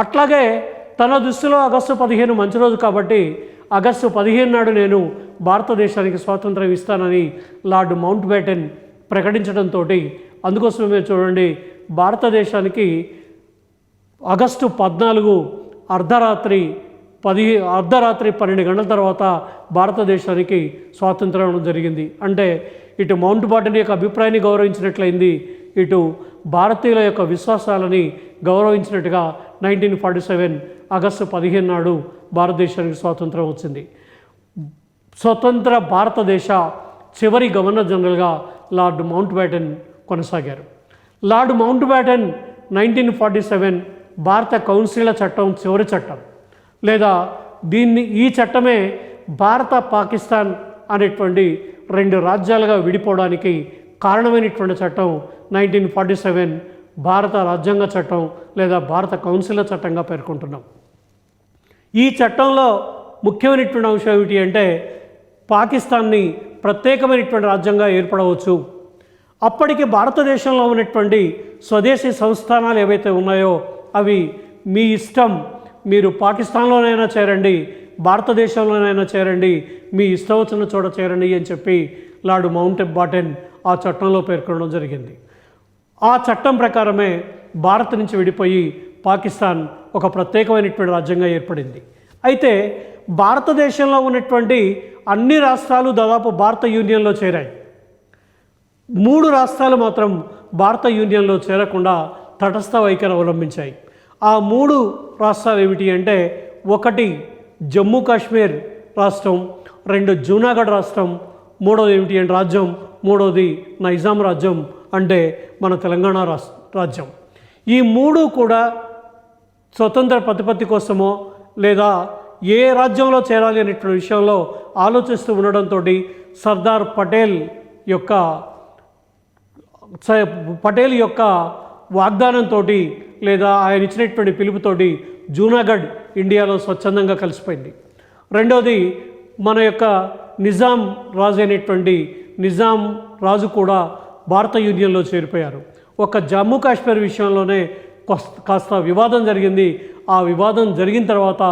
అట్లాగే తన దృష్టిలో ఆగస్టు 15 మంచి రోజు కాబట్టి ఆగస్టు 15 నాడు నేను భారతదేశానికి స్వాతంత్రం ఇస్తానని లార్డ్ మౌంట్ బ్యాటన్ ప్రకటించడంతో, అందుకోసమే చూడండి భారతదేశానికి ఆగస్టు 14 అర్ధరాత్రి 12 గంటల తర్వాత భారతదేశానికి స్వాతంత్రం జరిగింది. అంటే ఇటు మౌంట్ బాటన్ యొక్క అభిప్రాయాన్ని గౌరవించినట్లయింది, ఇటు భారతీయుల యొక్క విశ్వాసాలని గౌరవించినట్టుగా 1947 ఆగస్టు 15 నాడు భారతదేశానికి స్వాతంత్రం వచ్చింది. స్వతంత్ర భారతదేశ చివరి గవర్నర్ జనరల్గా లార్డ్ మౌంట్ బ్యాటన్ కొనసాగారు. లార్డ్ మౌంట్ బ్యాటన్ 1947 భారత కౌన్సిల్ల చట్టం చివరి చట్టం, లేదా ఈ చట్టమే భారత పాకిస్తాన్ అనేటువంటి 2 రాజ్యాలుగా విడిపోవడానికి కారణమైనటువంటి చట్టం 1947 భారత రాజ్యాంగ చట్టం లేదా భారత కౌన్సిల్ చట్టంగా పేర్కొంటున్నాం. ఈ చట్టంలో ముఖ్యమైనటువంటి అంశం ఏమిటి అంటే పాకిస్తాన్ని ప్రత్యేకమైనటువంటి రాజ్యంగా ఏర్పడవచ్చు. అప్పటికి భారతదేశంలో ఉన్నటువంటి స్వదేశీ సంస్థానాలు ఏవైతే ఉన్నాయో అవి మీ ఇష్టం, మీరు పాకిస్తాన్లోనైనా చేరండి, భారతదేశంలోనైనా చేరండి, మీ ఇష్టం వచ్చిన చోట చేరండి అని చెప్పి లార్డ్ మౌంట్ బాటన్ ఆ చట్టంలో పేర్కొనడం జరిగింది. ఆ చట్టం ప్రకారమే భారత్ నుంచి విడిపోయి పాకిస్తాన్ ఒక ప్రత్యేకమైనటువంటి రాజ్యంగా ఏర్పడింది. అయితే భారతదేశంలో ఉన్నటువంటి అన్ని రాష్ట్రాలు దాదాపు భారత యూనియన్లో చేరాయి. 3 రాష్ట్రాలు మాత్రం భారత యూనియన్లో చేరకుండా తటస్థ వైఖరి అవలంబించాయి. ఆ 3 రాష్ట్రాలు ఏమిటి అంటే 1 జమ్మూ కాశ్మీర్ రాష్ట్రం, 2 జూనాగఢ్ రాష్ట్రం, 3వది ఏమిటి అంటే రాజ్యం, 3వది నైజాం రాజ్యం అంటే మన తెలంగాణ రాజ్యం. ఈ 3 కూడా స్వతంత్ర ప్రతిపత్తి కోసమో లేదా ఏ రాజ్యంలో చేరాలి అనేటువంటి విషయంలో ఆలోచిస్తూ ఉండడంతో సర్దార్ పటేల్ యొక్క వాగ్దానంతో లేదా ఆయన ఇచ్చినటువంటి పిలుపుతోటి జూనాగఢ్ ఇండియాలో స్వచ్ఛందంగా కలిసిపోయింది. రెండవది మన యొక్క నిజాం రాజు అయినటువంటి నిజాం రాజు కూడా భారత యూనియన్లో చేరిపోయారు. ఒక జమ్మూ కాశ్మీర్ విషయంలోనే కాస్త వివాదం జరిగింది. ఆ వివాదం జరిగిన తర్వాత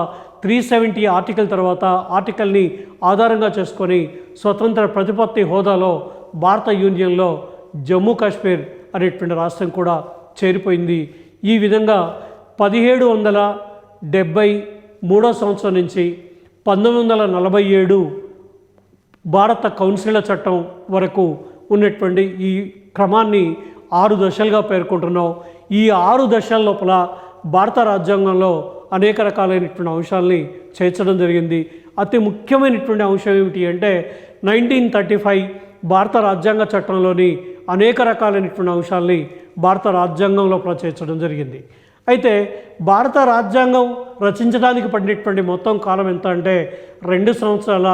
370 ఆర్టికల్ తర్వాత ఆర్టికల్ని ఆధారంగా చేసుకొని స్వతంత్ర ప్రతిపత్తి హోదాలో భారత యూనియన్లో జమ్మూ కాశ్మీర్ అనేటువంటి రాష్ట్రం కూడా చేరిపోయింది. ఈ విధంగా 1773 సంవత్సరం నుంచి 1947 భారత కౌన్సిల్ చట్టం వరకు ఉన్నటువంటి ఈ క్రమాన్ని 6 దశలుగా పేర్కొంటున్నాం. ఈ 6 దశల లోపల భారత రాజ్యాంగంలో అనేక రకాలైనటువంటి అంశాలని చేర్చడం జరిగింది. అతి ముఖ్యమైనటువంటి అంశం ఏమిటి అంటే 1935 భారత రాజ్యాంగ చట్టంలోని అనేక రకాలైనటువంటి అంశాలని భారత రాజ్యాంగంలో చేర్చడం జరిగింది. అయితే భారత రాజ్యాంగం రచించడానికి పడినటువంటి మొత్తం కాలం ఎంత అంటే 2 సంవత్సరాల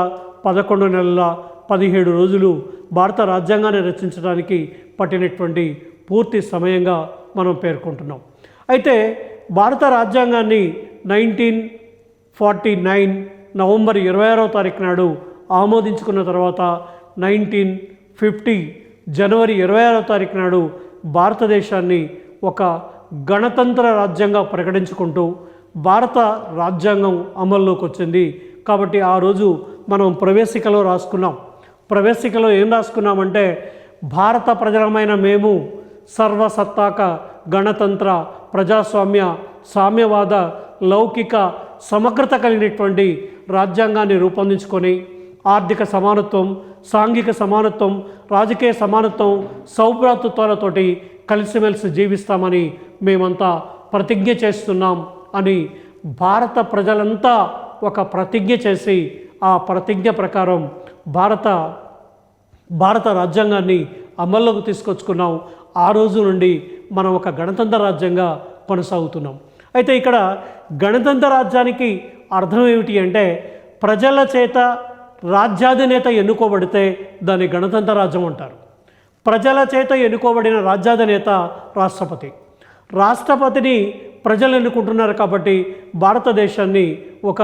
11 నెలల 17 రోజులు భారత రాజ్యాంగాన్ని రచించడానికి పట్టినటువంటి పూర్తి సమయంగా మనం పేర్కొంటున్నాం. అయితే భారత రాజ్యాంగాన్ని 1949 నవంబర్ 26వ తారీఖు నాడు ఆమోదించుకున్న తర్వాత 1950 జనవరి 26వ తారీఖు నాడు భారతదేశాన్ని ఒక గణతంత్ర రాజ్యంగా ప్రకటించుకుంటూ భారత రాజ్యాంగం అమల్లోకి వచ్చింది. కాబట్టి ఆ రోజు మనం ప్రవేశికలో రాసుకున్నాం. ప్రవేశికలో ఏం రాసుకున్నామంటే భారత ప్రజలమైన మేము సర్వసత్తాక గణతంత్ర ప్రజాస్వామ్య సామ్యవాద లౌకిక సమగ్రత కలిగినటువంటి రాజ్యాంగాన్ని రూపొందించుకొని ఆర్థిక సమానత్వం, సాంఘిక సమానత్వం, రాజకీయ సమానత్వం, సౌభ్రాతృత్వాలతోటి కలిసిమెలిసి జీవిస్తామని మేమంతా ప్రతిజ్ఞ చేస్తున్నాం అని భారత ప్రజలంతా ఒక ప్రతిజ్ఞ చేసి ఆ ప్రతిజ్ఞ ప్రకారం భారత రాజ్యాంగాన్ని అమల్లోకి తీసుకొచ్చుకున్నాం. ఆ రోజు నుండి మనం ఒక గణతంత్ర రాజ్యంగా కొనసాగుతున్నాం. అయితే ఇక్కడ గణతంత్ర రాజ్యానికి అర్థం ఏమిటి అంటే ప్రజల చేత రాజ్యాధినేత ఎన్నుకోబడితే దాన్ని గణతంత్ర రాజ్యం అంటారు. ప్రజల చేత ఎన్నుకోబడిన రాజ్యాధినేత రాష్ట్రపతి. రాష్ట్రపతిని ప్రజలు ఎన్నుకుంటున్నారు కాబట్టి భారతదేశాన్ని ఒక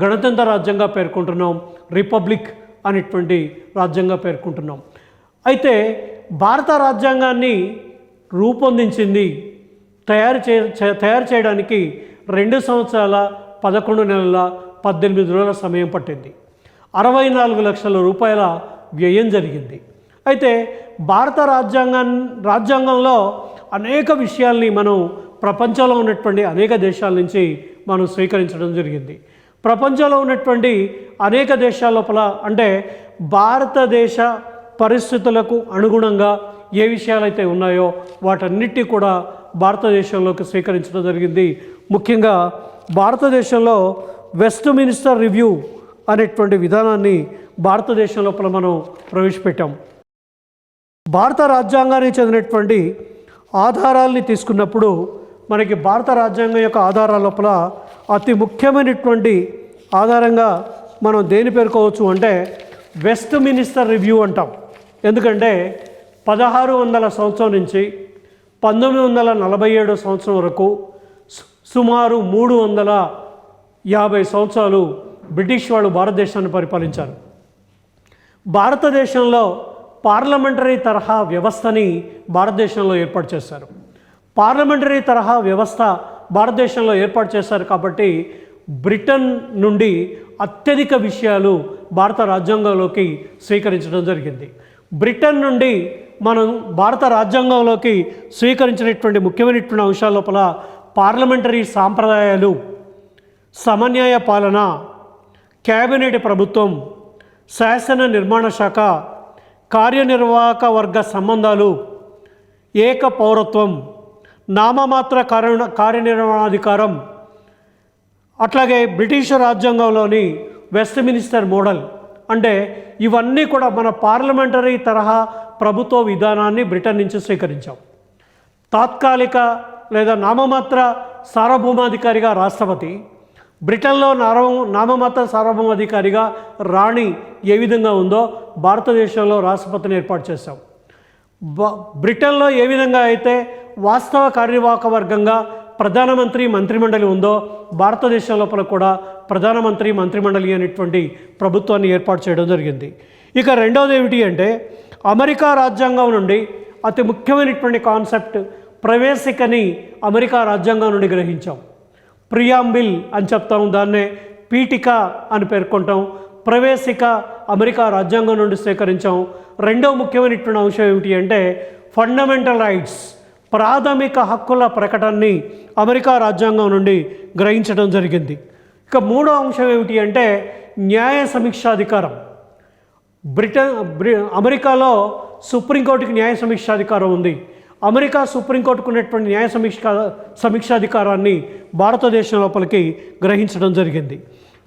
గణతంత్ర రాజ్యంగా పేర్కొంటున్నాం, రిపబ్లిక్ అనేటువంటి రాజ్యంగా పేర్కొంటున్నాం. అయితే భారత రాజ్యాంగాన్ని రూపొందించింది తయారు చేయడానికి 2 సంవత్సరాల 11 నెలల 18 రోజుల సమయం పట్టింది. 64 లక్షల రూపాయల వ్యయం జరిగింది. అయితే భారత రాజ్యాంగంలో అనేక విషయాల్ని మనం ప్రపంచంలో ఉన్నటువంటి అనేక దేశాల నుంచి మనం స్వీకరించడం జరిగింది. ప్రపంచంలో ఉన్నటువంటి అనేక దేశాల లోపల అంటే భారతదేశ పరిస్థితులకు అనుగుణంగా ఏ విషయాలైతే ఉన్నాయో వాటన్నిటి కూడా భారతదేశంలోకి స్వీకరించడం జరిగింది. ముఖ్యంగా భారతదేశంలో వెస్ట్ మినిస్టర్ రివ్యూ అనేటువంటి విధానాన్ని భారతదేశం లోపల మనం ప్రవేశపెట్టాం. భారత రాజ్యాంగానికి చెందినటువంటి ఆధారాల్ని తీసుకున్నప్పుడు మనకి భారత రాజ్యాంగం యొక్క ఆధారాల లోపల అతి ముఖ్యమైనటువంటి ఆధారంగా మనం దేని పేర్కోవచ్చు అంటే వెస్ట్ మినిస్టర్ రివ్యూ అంటాం. ఎందుకంటే 1600 సంవత్సరం నుంచి 1947 సంవత్సరం వరకు సుమారు 350 సంవత్సరాలు బ్రిటిష్ వాళ్ళు భారతదేశాన్ని పరిపాలించారు. భారతదేశంలో పార్లమెంటరీ తరహా వ్యవస్థని భారతదేశంలో ఏర్పాటు చేశారు. పార్లమెంటరీ తరహా వ్యవస్థ భారతదేశంలో ఏర్పాటు చేశారు కాబట్టి బ్రిటన్ నుండి అత్యధిక విషయాలు భారత రాజ్యాంగంలోకి స్వీకరించడం జరిగింది. బ్రిటన్ నుండి మనం భారత రాజ్యాంగంలోకి స్వీకరించినటువంటి ముఖ్యమైనటువంటి అంశాల లోపల పార్లమెంటరీ సాంప్రదాయాలు, సమన్యాయ పాలన, క్యాబినెట్ ప్రభుత్వం, శాసన నిర్మాణ శాఖ, కార్యనిర్వాహక వర్గ సంబంధాలు, ఏక పౌరత్వం, నామమాత్ర కార్యనిర్వహణాధికారం, అట్లాగే బ్రిటిష్ రాజ్యాంగంలోని వెస్ట్ మినిస్టర్ మోడల్ అంటే ఇవన్నీ కూడా మన పార్లమెంటరీ తరహా ప్రభుత్వ విధానాన్ని బ్రిటన్ నుంచి స్వీకరించాం. తాత్కాలిక లేదా నామమాత్ర సార్వభౌమాధికారిగా రాష్ట్రపతి, బ్రిటన్లో నామమాత్ర సార్వభౌమాధికారిగా రాణి ఏ విధంగా ఉందో భారతదేశంలో రాష్ట్రపతిని ఏర్పాటు చేశాం. బ్రిటన్లో ఏ విధంగా అయితే వాస్తవ కార్యనిర్వాహక వర్గంగా ప్రధానమంత్రి మంత్రిమండలి ఉందో భారతదేశం లోపల కూడా ప్రధానమంత్రి మంత్రిమండలి అనేటువంటి ప్రభుత్వాన్ని ఏర్పాటు చేయడం జరిగింది. ఇక రెండవది ఏమిటి అంటే అమెరికా రాజ్యాంగం నుండి అతి ముఖ్యమైనటువంటి కాన్సెప్ట్ ప్రవేశికని అమెరికా రాజ్యాంగం నుండి గ్రహించాం. ప్రియాంబిల్ అని చెప్తాం, దాన్నే పీఠిక అని పేర్కొంటాం. ప్రవేశిక అమెరికా రాజ్యాంగం నుండి స్వీకరించాం. రెండవ ముఖ్యమైనటువంటి అంశం ఏమిటి అంటే ఫండమెంటల్ రైట్స్, ప్రాథమిక హక్కుల ప్రకటనని అమెరికా రాజ్యాంగం నుండి గ్రహించడం జరిగింది. ఇక మూడో అంశం ఏమిటి అంటే న్యాయ సమీక్షాధికారం. అమెరికాలో సుప్రీంకోర్టుకి న్యాయ సమీక్షాధికారం ఉంది. అమెరికా సుప్రీంకోర్టుకు ఉన్నటువంటి న్యాయ సమీక్షాధికారాన్ని భారతదేశం లోపలికి గ్రహించడం జరిగింది.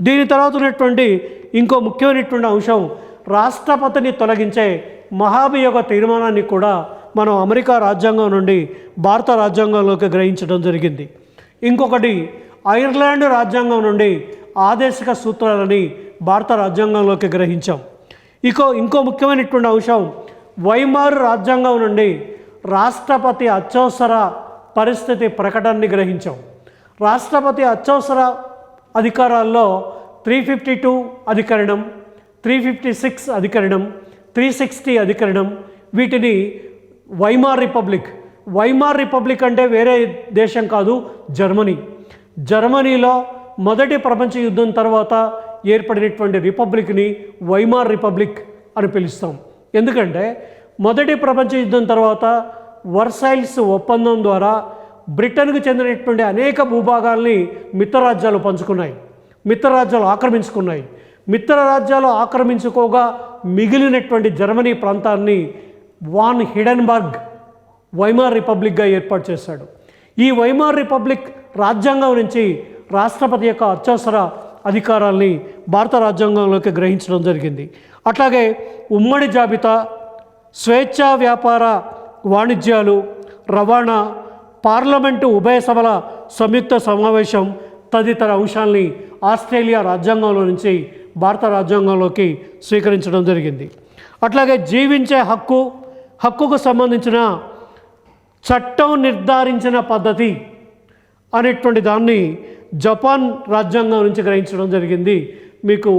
దీని తర్వాత ఉన్నటువంటి ఇంకో ముఖ్యమైనటువంటి అంశం రాష్ట్రపతిని తొలగించే మహాభియోగ తీర్మానాన్ని కూడా మనం అమెరికా రాజ్యాంగం నుండి భారత రాజ్యాంగంలోకి గ్రహించడం జరిగింది. ఇంకొకటి ఐర్లాండ్ రాజ్యాంగం నుండి ఆదేశిక సూత్రాలని భారత రాజ్యాంగంలోకి గ్రహించాం. ఇంకో ముఖ్యమైనటువంటి అంశం వైమార్ రాజ్యాంగం నుండి రాష్ట్రపతి అత్యవసర పరిస్థితి ప్రకటనని గ్రహించాం. రాష్ట్రపతి అత్యవసర అధికారాల్లో 352 అధికరణం, 356 అధికరణం, 360 అధికరణం, వీటిని వైమార్ రిపబ్లిక్ అంటే వేరే దేశం కాదు, జర్మనీలో మొదటి ప్రపంచ యుద్ధం తర్వాత ఏర్పడినటువంటి రిపబ్లిక్ని వైమార్ రిపబ్లిక్ అని పిలుస్తాం. ఎందుకంటే మొదటి ప్రపంచ యుద్ధం తర్వాత వర్సైల్స్ ఒప్పందం ద్వారా బ్రిటన్కు చెందినటువంటి అనేక భూభాగాల్ని మిత్రరాజ్యాలు పంచుకున్నాయి, మిత్రరాజ్యాలు ఆక్రమించుకున్నాయి. మిత్రరాజ్యాలు ఆక్రమించుకోగా మిగిలినటువంటి జర్మనీ ప్రాంతాన్ని వాన్ హిడెన్బర్గ్ వైమార్ రిపబ్లిక్గా ఏర్పాటు చేశాడు. ఈ వైమార్ రిపబ్లిక్ రాజ్యాంగం నుంచి రాష్ట్రపతి యొక్క అత్యవసర అధికారాల్ని భారత రాజ్యాంగంలోకి గ్రహించడం జరిగింది. అట్లాగే ఉమ్మడి జాబితా, స్వేచ్ఛా వ్యాపార వాణిజ్యాలు, రవాణా, పార్లమెంటు ఉభయ సభల సంయుక్త సమావేశం తదితర అంశాలని ఆస్ట్రేలియా రాజ్యాంగంలో నుంచి భారత రాజ్యాంగంలోకి స్వీకరించడం జరిగింది. అట్లాగే జీవించే హక్కుకు సంబంధించిన చట్టం నిర్ధారించిన పద్ధతి అనేటువంటి దాన్ని జపాన్ రాజ్యాంగం నుంచి గ్రహించడం జరిగింది. మీకు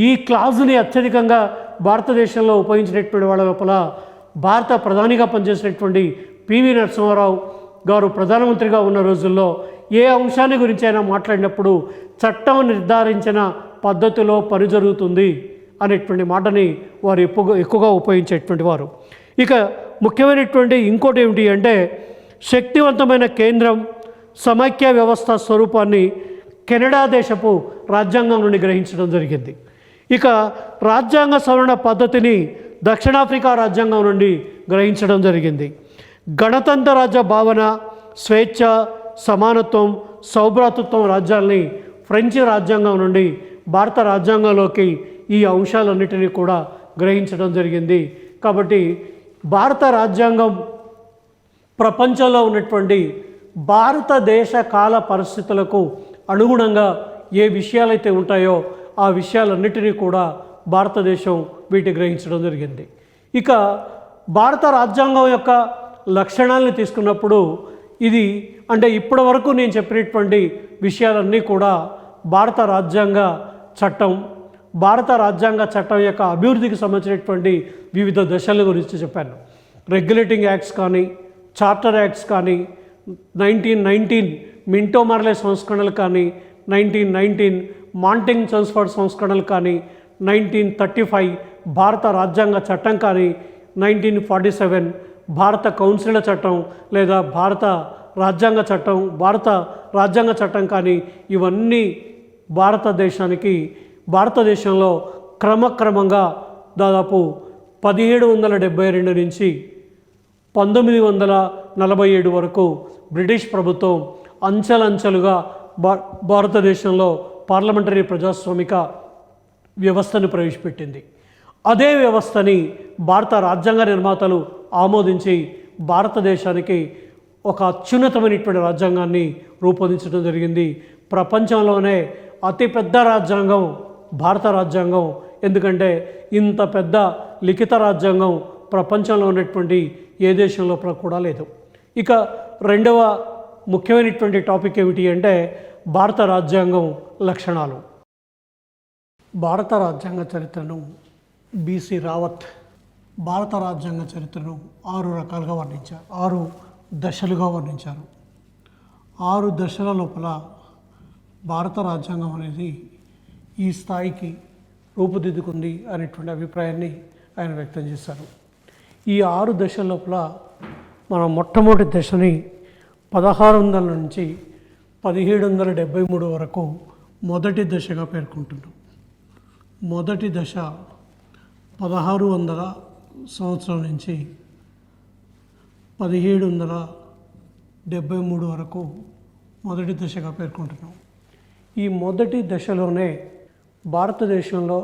ఈ క్లాజుని అత్యధికంగా భారతదేశంలో ఉపయోగించినటువంటి వాళ్ళ లోపల భారత ప్రధానిగా పనిచేసినటువంటి పివి నరసింహారావు గారు ప్రధానమంత్రిగా ఉన్న రోజుల్లో ఏ అంశాన్ని గురించి అయినా మాట్లాడినప్పుడు చట్టం నిర్ధారించిన పద్ధతిలో పని జరుగుతుంది అనేటువంటి మాటని వారు ఎక్కువగా ఉపయోగించేటువంటి వారు. ఇక ముఖ్యమైనటువంటి ఇంకోటి ఏమిటి అంటే శక్తివంతమైన కేంద్రం సమైక్య వ్యవస్థ స్వరూపాన్ని కెనడా దేశపు రాజ్యాంగం నుండి గ్రహించడం జరిగింది. ఇక రాజ్యాంగ సవరణ పద్ధతిని దక్షిణాఫ్రికా రాజ్యాంగం నుండి గ్రహించడం జరిగింది. గణతంత్ర రాజ్య భావన, స్వేచ్ఛ, సమానత్వం, సౌభ్రాతృత్వం రాజ్యాల్ని ఫ్రెంచ్ రాజ్యాంగం నుండి భారత రాజ్యాంగంలోకి ఈ అంశాలన్నిటినీ కూడా గ్రహించడం జరిగింది. కాబట్టి భారత రాజ్యాంగం ప్రపంచంలో ఉన్నటువంటి భారతదేశ కాల పరిస్థితులకు అనుగుణంగా ఏ విషయాలైతే ఉంటాయో ఆ విషయాలన్నిటినీ కూడా భారతదేశం వీటి గ్రహించడం జరిగింది. ఇక భారత రాజ్యాంగం యొక్క లక్షణాలను తీసుకున్నప్పుడు ఇది అంటే ఇప్పటి వరకు నేను చెప్పినటువంటి విషయాలన్నీ కూడా భారత రాజ్యాంగ చట్టం యొక్క అభివృద్ధికి సంబంధించినటువంటి వివిధ దశల గురించి చెప్పాను. రెగ్యులేటింగ్ యాక్ట్స్ కానీ, చార్టర్ యాక్ట్స్ కానీ, 1919 మింటో మార్లే సంస్కరణలు కానీ, 1919 మాంటింగ్ చమ్స్ఫర్డ్ సంస్కరణలు కానీ, 1935 భారత రాజ్యాంగ చట్టం కానీ, 1947 భారత కౌన్సిల్ చట్టం లేదా భారత రాజ్యాంగ చట్టం కానీ, ఇవన్నీ భారతదేశంలో క్రమక్రమంగా దాదాపు 1772 నుంచి 1947 వరకు బ్రిటిష్ ప్రభుత్వం అంచెలంచెలుగా భారతదేశంలో పార్లమెంటరీ ప్రజాస్వామిక వ్యవస్థను ప్రవేశపెట్టింది. అదే వ్యవస్థని భారత రాజ్యాంగ నిర్మాతలు ఆమోదించి భారతదేశానికి ఒక అత్యున్నతమైనటువంటి రాజ్యాంగాన్ని రూపొందించడం జరిగింది. ప్రపంచంలోనే అతిపెద్ద రాజ్యాంగం భారత రాజ్యాంగం. ఎందుకంటే ఇంత పెద్ద లిఖిత రాజ్యాంగం ప్రపంచంలో ఉన్నటువంటి ఏ దేశంలో కూడా లేదు. ఇక రెండవ ముఖ్యమైనటువంటి టాపిక్ ఏమిటి అంటే భారత రాజ్యాంగం లక్షణాలు. భారత రాజ్యాంగ చరిత్రను బీసీ రావత్ భారత రాజ్యాంగ చరిత్రను 6 రకాలుగా వర్ణించారు, 6 దశలుగా వర్ణించారు. 6 దశల లోపల భారత రాజ్యాంగం అనేది ఈ స్థాయికి రూపుదిద్దుకుంది అనేటువంటి అభిప్రాయాన్ని ఆయన వ్యక్తం చేశారు. ఈ 6 దశల లోపల మనం మొట్టమొదటి దశని 1600 నుంచి 1773 వరకు మొదటి దశగా పేర్కొంటున్నాం. మొదటి దశ 1600 సంవత్సరం నుంచి 1773 వరకు మొదటి దశగా పేర్కొంటున్నాం. ఈ మొదటి దశలోనే భారతదేశంలో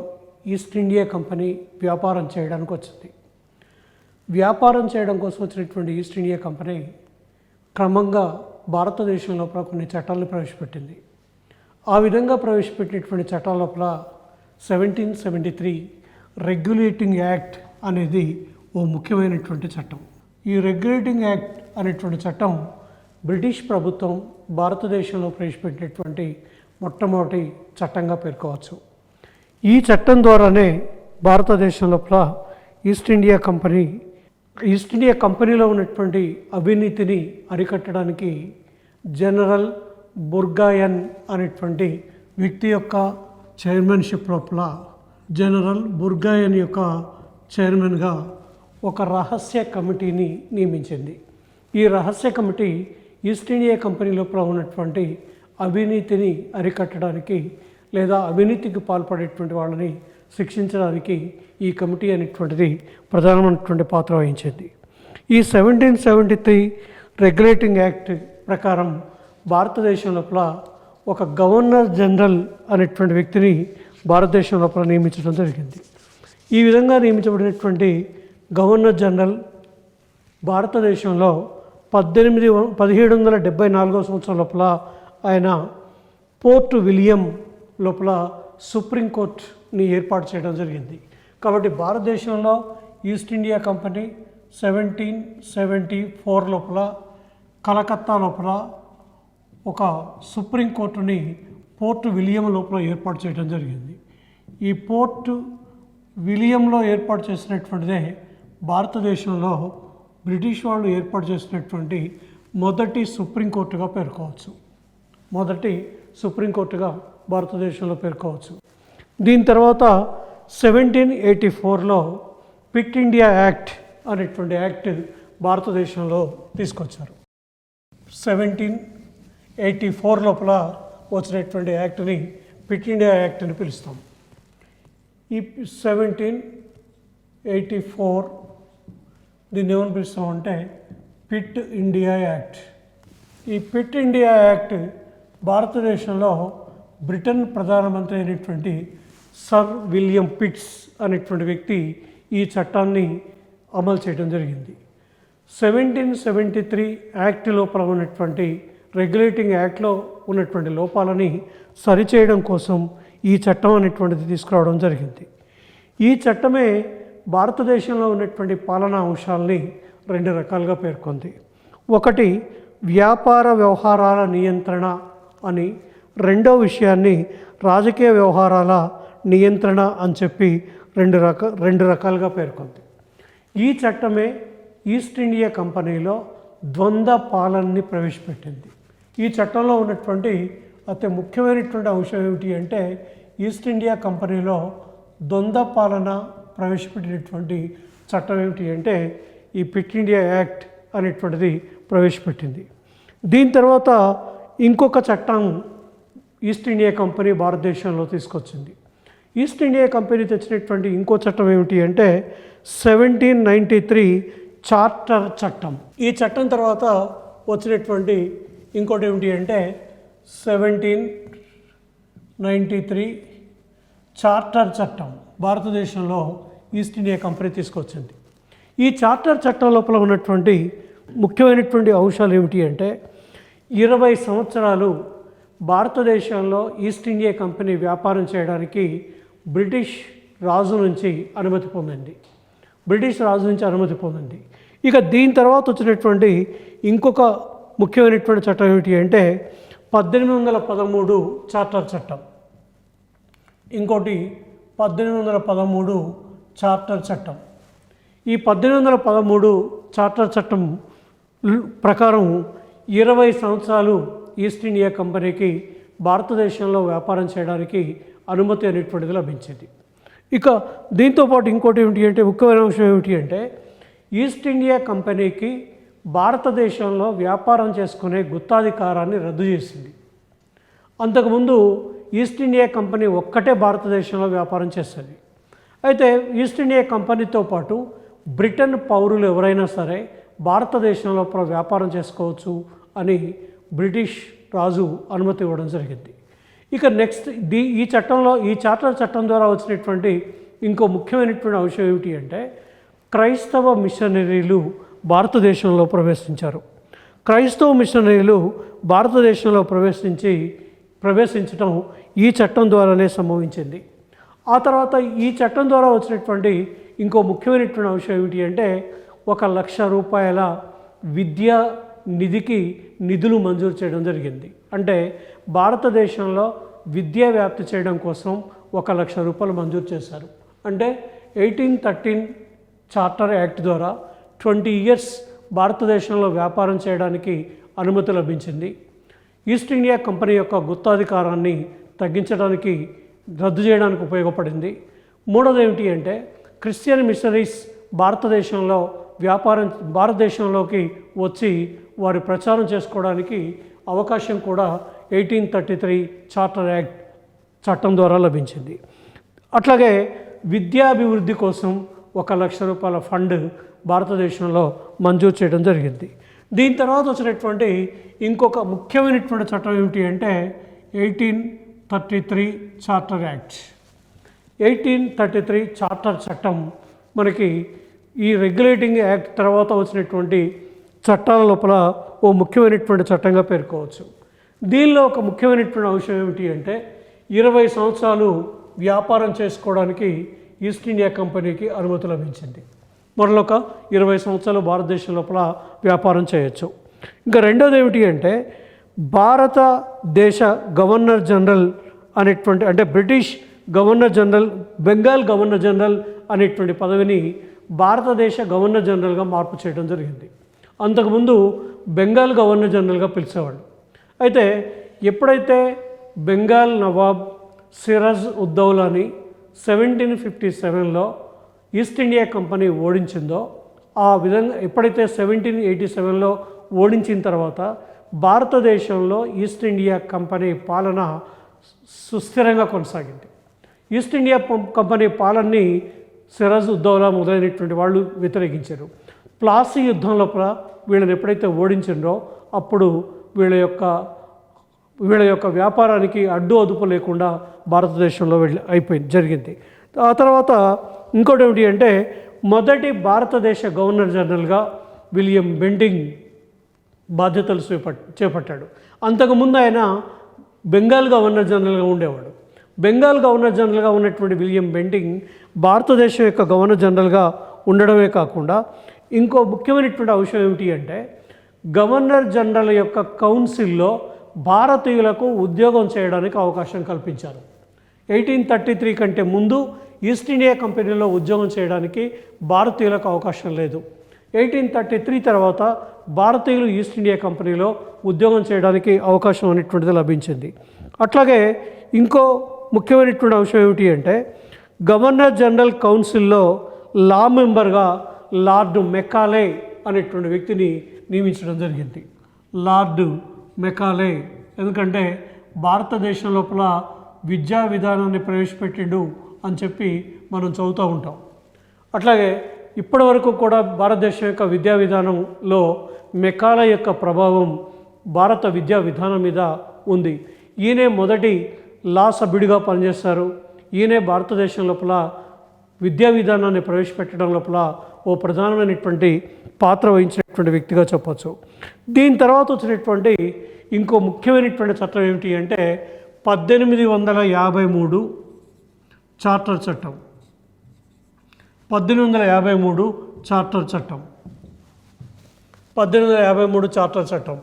ఈస్ట్ ఇండియా కంపెనీ వ్యాపారం చేయడానికి వచ్చింది. వ్యాపారం చేయడం కోసం వచ్చినటువంటి ఈస్ట్ ఇండియా కంపెనీ క్రమంగా భారతదేశంలో కొన్ని చట్టాలను ప్రవేశపెట్టింది. ఆ విధంగా ప్రవేశపెట్టినటువంటి చట్టాల లోపల 1773 రెగ్యులేటింగ్ యాక్ట్ అనేది ఓ ముఖ్యమైనటువంటి చట్టం. ఈ రెగ్యులేటింగ్ యాక్ట్ అనేటువంటి చట్టం బ్రిటిష్ ప్రభుత్వం భారతదేశంలో ప్రవేశపెట్టినటువంటి మొట్టమొదటి చట్టంగా పేర్కోవచ్చు. ఈ చట్టం ద్వారానే భారతదేశం లోపల ఈస్ట్ ఇండియా కంపెనీలో ఉన్నటువంటి అవినీతిని అరికట్టడానికి జనరల్ బుర్గాయన్ అనేటువంటి వ్యక్తి యొక్క చైర్మన్షిప్ లోపల జనరల్ బుర్గాయన్ యొక్క చైర్మన్గా ఒక రహస్య కమిటీని నియమించింది. ఈ రహస్య కమిటీ ఈస్ట్ ఇండియా కంపెనీ లోపల ఉన్నటువంటి అవినీతిని అరికట్టడానికి లేదా అవినీతికి పాల్పడేటువంటి వాళ్ళని శిక్షించడానికి ఈ కమిటీ అనేటువంటిది ప్రధానమైనటువంటి పాత్ర వహించింది. ఈ 1773 రెగ్యులేటింగ్ యాక్ట్ ప్రకారం భారతదేశం లోపల ఒక గవర్నర్ జనరల్ అనేటువంటి వ్యక్తిని భారతదేశం లోపల నియమించడం జరిగింది. ఈ విధంగా నియమించబడినటువంటి గవర్నర్ జనరల్ భారతదేశంలో 1774 సంవత్సరం లోపల ఆయన పోర్ట్ విలియం లోపల సుప్రీంకోర్టుని ఏర్పాటు చేయడం జరిగింది. కాబట్టి భారతదేశంలో ఈస్ట్ ఇండియా కంపెనీ 1774 లోపల కలకత్తా లోపల ఒక సుప్రీంకోర్టుని పోర్ట్ విలియం లోపల ఏర్పాటు చేయడం జరిగింది. ఈ పోర్ట్ విలియంలో ఏర్పాటు చేసినటువంటిదే భారతదేశంలో బ్రిటిష్ వాళ్ళు ఏర్పాటు చేసినటువంటి మొదటి సుప్రీంకోర్టుగా పేర్కోవచ్చు. మొదటి సుప్రీంకోర్టుగా భారతదేశంలో పేర్కోవచ్చు. దీని తర్వాత 1784లో క్విట్ ఇండియా యాక్ట్ అనేటువంటి యాక్ట్ భారతదేశంలో తీసుకొచ్చారు. 1784 లోపల వచ్చినటువంటి యాక్ట్ని క్విట్ ఇండియా యాక్ట్ అని పిలుస్తాం. ఈ 1784 దీన్ని ఏమని పిలుస్తామంటే క్విట్ ఇండియా యాక్ట్. ఈ క్విట్ ఇండియా యాక్ట్ భారతదేశంలో బ్రిటన్ ప్రధానమంత్రి అయినటువంటి సర్ విలియం పిట్స్ అనేటువంటి వ్యక్తి ఈ చట్టాన్ని అమలు చేయడం జరిగింది. 1773 యాక్ట్ లోపల ఉన్నటువంటి రెగ్యులేటింగ్ యాక్ట్లో ఉన్నటువంటి లోపాలని సరిచేయడం కోసం ఈ చట్టం అనేటువంటిది తీసుకురావడం జరిగింది. ఈ చట్టమే భారతదేశంలో ఉన్నటువంటి పాలనా అంశాలని 2 రకాలుగా పేర్కొంది. ఒకటి వ్యాపార వ్యవహారాల నియంత్రణ అని, రెండో విషయాన్ని రాజకీయ వ్యవహారాల నియంత్రణ అని చెప్పి రెండు రకాలుగా పేర్కొంది. ఈ చట్టమే ఈస్ట్ ఇండియా కంపెనీలో ద్వంద్వ పాలనని ప్రవేశపెట్టింది. ఈ చట్టంలో ఉన్నటువంటి అతి ముఖ్యమైనటువంటి అంశం ఏమిటి అంటే ఈస్ట్ ఇండియా కంపెనీలో ద్వంద్వ పాలన ప్రవేశపెట్టినటువంటి చట్టం ఏమిటి అంటే ఈ క్విట్ ఇండియా యాక్ట్ అనేటువంటిది ప్రవేశపెట్టింది. దీని తర్వాత ఇంకొక చట్టం ఈస్ట్ ఇండియా కంపెనీ భారతదేశంలో తీసుకొచ్చింది. ఈస్ట్ ఇండియా కంపెనీ తెచ్చినటువంటి ఇంకో చట్టం ఏమిటి అంటే 1793 చార్టర్ చట్టం. ఈ చట్టం తర్వాత వచ్చినటువంటి ఇంకోటి ఏమిటి అంటే 1793 చార్టర్ చట్టం భారతదేశంలో ఈస్ట్ ఇండియా కంపెనీ తీసుకొచ్చింది. ఈ చార్టర్ చట్టం లోపల ఉన్నటువంటి ముఖ్యమైనటువంటి అంశాలు ఏమిటి అంటే 20 సంవత్సరాలు భారతదేశంలో ఈస్ట్ ఇండియా కంపెనీ వ్యాపారం చేయడానికి బ్రిటిష్ రాజు నుంచి అనుమతి పొందింది. ఇక దీని తర్వాత వచ్చినటువంటి ఇంకొక ముఖ్యమైనటువంటి చట్టం ఏమిటి అంటే 1813 చార్టర్ చట్టం. ఇంకోటి 1813 చార్టర్ చట్టం. ఈ 1813 చార్టర్ చట్టం ప్రకారం 20 సంవత్సరాలు ఈస్ట్ ఇండియా కంపెనీకి భారతదేశంలో వ్యాపారం చేయడానికి అనుమతి అనేటువంటిది లభించింది. ఇక దీంతోపాటు ఇంకోటి ఏమిటి అంటే ముఖ్యమైన అంశం ఏమిటి అంటే ఈస్ట్ ఇండియా కంపెనీకి భారతదేశంలో వ్యాపారం చేసుకునే గుత్తాధికారాన్ని రద్దు చేసింది. అంతకుముందు ఈస్ట్ ఇండియా కంపెనీ ఒక్కటే భారతదేశంలో వ్యాపారం చేస్తుంది. అయితే ఈస్ట్ ఇండియా కంపెనీతో పాటు బ్రిటన్ పౌరులు ఎవరైనా సరే భారతదేశంలో వ్యాపారం చేసుకోవచ్చు అని బ్రిటిష్ రాజు అనుమతి ఇవ్వడం జరిగింది. ఇక నెక్స్ట్ ఈ చార్టర్ చట్టం ద్వారా వచ్చినటువంటి ఇంకో ముఖ్యమైనటువంటి అంశం ఏమిటి అంటే క్రైస్తవ మిషనరీలు భారతదేశంలో ప్రవేశించారు. క్రైస్తవ మిషనరీలు భారతదేశంలో ప్రవేశించడం ఈ చట్టం ద్వారానే సంభవించింది. ఆ తర్వాత ఈ చట్టం ద్వారా వచ్చినటువంటి ఇంకో ముఖ్యమైనటువంటి అంశం ఏమిటి అంటే 1,00,000 రూపాయల విద్యా నిధికి నిధులు మంజూరు చేయడం జరిగింది. అంటే భారతదేశంలో విద్యా వ్యాప్తి చేయడం కోసం 1,00,000 రూపాయలు మంజూరు చేశారు. అంటే 1813 చార్టర్ యాక్ట్ ద్వారా 20 ఇయర్స్ భారతదేశంలో వ్యాపారం చేయడానికి అనుమతి లభించింది. ఈస్ట్ ఇండియా కంపెనీ యొక్క గుత్తాధికారాన్ని తగ్గించడానికి రద్దు చేయడానికి ఉపయోగపడింది. మూడోది ఏమిటి అంటే క్రిస్టియన్ మిషనరీస్ భారతదేశంలోకి వచ్చి వారి ప్రచారం చేసుకోవడానికి అవకాశం కూడా 1833 చార్టర్ యాక్ట్ చట్టం ద్వారా లభించింది. అట్లాగే విద్యాభివృద్ధి కోసం 1,00,000 రూపాయల ఫండ్ భారతదేశంలో మంజూరు చేయడం జరిగింది. దీని తర్వాత వచ్చినటువంటి ఇంకొక ముఖ్యమైనటువంటి చట్టం ఏమిటి అంటే 1833 చార్టర్ యాక్ట్. 1833 చార్టర్ చట్టం మనకి ఈ రెగ్యులేటింగ్ యాక్ట్ తర్వాత వచ్చినటువంటి చట్టాల లోపల ఓ ముఖ్యమైనటువంటి చట్టంగా పేర్కోవచ్చు. దీనిలో ఒక ముఖ్యమైనటువంటి అంశం ఏమిటి అంటే 20 సంవత్సరాలు వ్యాపారం చేసుకోవడానికి ఈస్ట్ ఇండియా కంపెనీకి అనుమతి లభించింది. మరొక 20 సంవత్సరాలు భారతదేశం లోపల వ్యాపారం చేయొచ్చు. ఇంకా రెండోది ఏమిటి అంటే భారతదేశ గవర్నర్ జనరల్ అనేటువంటి అంటే British governor general Bengal governor general అనేటువంటి పదవిని భారతదేశ గవర్నర్ జనరల్గా మార్పు చేయడం జరిగింది. అంతకుముందు బెంగాల్ గవర్నర్ జనరల్గా పిలిచేవాళ్ళు. అయితే ఎప్పుడైతే బెంగాల్ నవాబ్ సిరాజ్ ఉద్దౌలాని 1757లో ఈస్ట్ ఇండియా కంపెనీ ఓడించిందో, ఆ విధంగా ఎప్పుడైతే 1787లో ఓడించిన తర్వాత భారతదేశంలో ఈస్ట్ ఇండియా కంపెనీ పాలన సుస్థిరంగా కొనసాగింది. ఈస్ట్ ఇండియా కంపెనీ పాలనని సిరాజ్ ఉద్దౌలా మొదలైనటువంటి వాళ్ళు వ్యతిరేకించారు. ప్లాసీ యుద్ధం లోపల వీళ్ళని ఎప్పుడైతే ఓడించిండ్రో అప్పుడు వీళ్ళ యొక్క వ్యాపారానికి అడ్డు అదుపు లేకుండా భారతదేశంలో జరిగింది. ఆ తర్వాత ఇంకోటి ఏమిటి అంటే మొదటి భారతదేశ గవర్నర్ జనరల్గా విలియం బెంటింగ్ బాధ్యతలు చేపట్టాడు. అంతకుముందు ఆయన బెంగాల్ గవర్నర్ జనరల్గా ఉండేవాడు. బెంగాల్ గవర్నర్ జనరల్గా ఉన్నటువంటి విలియం బెంటింగ్ భారతదేశం యొక్క గవర్నర్ జనరల్గా ఉండడమే కాకుండా ఇంకో ముఖ్యమైనటువంటి అంశం ఏమిటి అంటే గవర్నర్ జనరల్ యొక్క కౌన్సిల్లో భారతీయులకు ఉద్యోగం చేయడానికి అవకాశం కల్పించారు. 1833 కంటే ముందు ఈస్ట్ ఇండియా కంపెనీలో ఉద్యోగం చేయడానికి భారతీయులకు అవకాశం లేదు. 1833 తర్వాత భారతీయులు ఈస్ట్ ఇండియా కంపెనీలో ఉద్యోగం చేయడానికి అవకాశం అనేటువంటిది లభించింది. అట్లాగే ఇంకో ముఖ్యమైనటువంటి అంశం ఏమిటి అంటే గవర్నర్ జనరల్ కౌన్సిల్లో లా మెంబర్గా లార్డ్ మెకాలే అనేటువంటి వ్యక్తిని నియమించడం జరిగింది. లార్డ్ మెకాలే ఎందుకంటే భారతదేశం లోపల విద్యా విధానాన్ని ప్రవేశపెట్టిండు అని చెప్పి మనం చదువుతూ ఉంటాం. అట్లాగే ఇప్పటి వరకు కూడా భారతదేశం యొక్క విద్యా విధానంలో మెకాలే యొక్క ప్రభావం భారత విద్యా విధానం మీద ఉంది. ఈయనే మొదటి లా సభ్యుడిగా పనిచేస్తారు. ఈయనే భారతదేశం లోపల విద్యా విధానాన్ని ప్రవేశపెట్టడం లోపల ఓ ప్రధానమైనటువంటి పాత్ర వహించినటువంటి వ్యక్తిగా చెప్పచ్చు. దీని తర్వాత వచ్చినటువంటి ఇంకో ముఖ్యమైనటువంటి చట్టం ఏమిటి అంటే 1853 చార్టర్ చట్టం. 1853 చార్టర్ చట్టం. 1853 చార్టర్ చట్టం.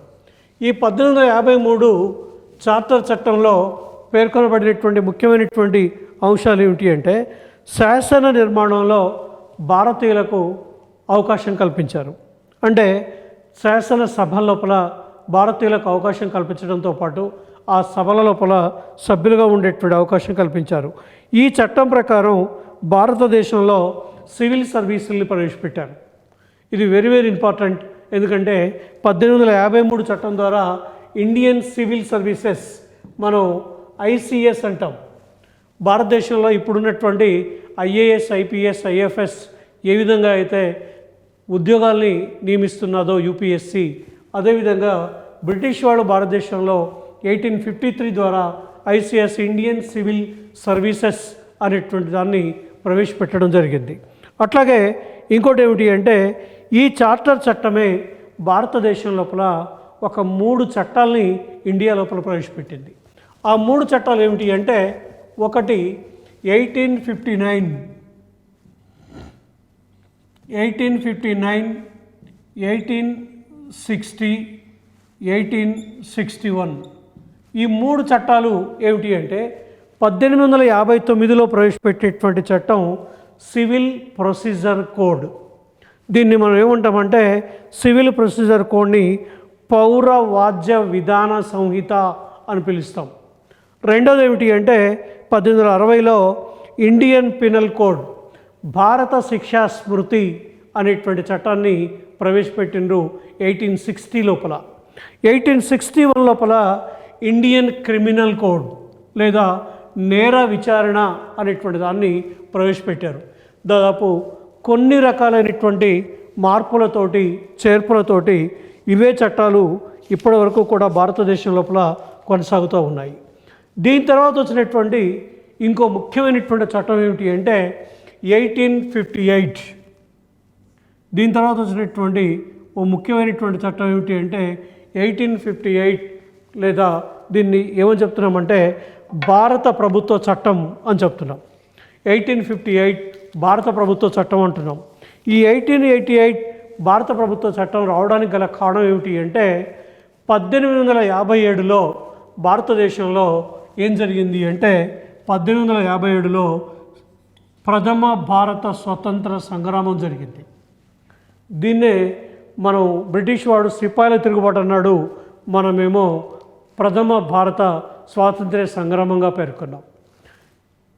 ఈ 1853 చార్టర్ చట్టంలో పేర్కొనబడినటువంటి ముఖ్యమైనటువంటి అంశాలు ఏమిటి అంటే శాసన నిర్మాణంలో భారతీయులకు అవకాశం కల్పించారు. అంటే శాసన సభ లోపల భారతీయులకు అవకాశం కల్పించడంతో పాటు ఆ సభల లోపల సభ్యులుగా ఉండేటువంటి అవకాశం కల్పించారు. ఈ చట్టం ప్రకారం భారతదేశంలో సివిల్ సర్వీసుల్ని ప్రవేశపెట్టారు. ఇది వెరీ వెరీ ఇంపార్టెంట్. ఎందుకంటే 1853 చట్టం ద్వారా ఇండియన్ సివిల్ సర్వీసెస్ మనం ICS అంటాం. భారతదేశంలో ఇప్పుడున్నటువంటి IAS, IPS, IFS ఏ విధంగా అయితే ఉద్యోగాల్ని నియమిస్తున్నదో UPSC, అదేవిధంగా బ్రిటిష్ వాళ్ళు భారతదేశంలో 1853 ద్వారా ICS ఇండియన్ సివిల్ సర్వీసెస్ అనేటువంటి దాన్ని ప్రవేశపెట్టడం జరిగింది. అట్లాగే ఇంకోటి ఏమిటి అంటే ఈ చార్టర్ చట్టమే భారతదేశం లోపల ఒక 3 చట్టాలని ఇండియా లోపల ప్రవేశపెట్టింది. ఆ 3 చట్టాలు ఏమిటి అంటే ఒకటి 1859, 1860, 1861. ఈ 3 చట్టాలు ఏమిటి అంటే 1859లో ప్రవేశపెట్టేటువంటి చట్టం సివిల్ ప్రొసీజర్ కోడ్. దీన్ని మనం ఏమంటామంటే సివిల్ ప్రొసీజర్ కోడ్ని పౌర వాద్య విధాన సంహిత అని పిలుస్తాం. రెండోది ఏమిటి అంటే 1860లో ఇండియన్ పినల్ కోడ్, భారత శిక్షా స్మృతి అనేటువంటి చట్టాన్ని ప్రవేశపెట్టిండ్రు 1860 లోపల. 1861 లోపల ఇండియన్ క్రిమినల్ కోడ్ లేదా నేర విచారణ అనేటువంటి దాన్ని ప్రవేశపెట్టారు. దాదాపు కొన్ని రకాలైనటువంటి మార్పులతోటి చేర్పులతోటి ఇవే చట్టాలు ఇప్పటి వరకు కూడా భారతదేశం లోపల కొనసాగుతూ ఉన్నాయి. దీని తర్వాత వచ్చినటువంటి ఇంకో ముఖ్యమైనటువంటి చట్టం ఏమిటి అంటే 1858. దీని తర్వాత వచ్చినటువంటి ఓ ముఖ్యమైనటువంటి చట్టం ఏమిటి అంటే 1858 లేదా దీన్ని ఏమని చెప్తున్నామంటే భారత ప్రభుత్వ చట్టం అని చెప్తున్నాం. 1858 భారత ప్రభుత్వ చట్టం అంటున్నాం. ఈ 1888 భారత ప్రభుత్వ చట్టం రావడానికి గల కారణం ఏమిటి అంటే 1857లో భారతదేశంలో ఏం జరిగింది అంటే 1857లో ప్రథమ భారత స్వతంత్ర సంగ్రామం జరిగింది. దీన్నే మనం బ్రిటిష్ వాడు సిపాయిల తిరుగుబాటు అన్నాడు, మనమేమో ప్రథమ భారత స్వాతంత్ర్య సంగ్రామంగా పేర్కొన్నాం.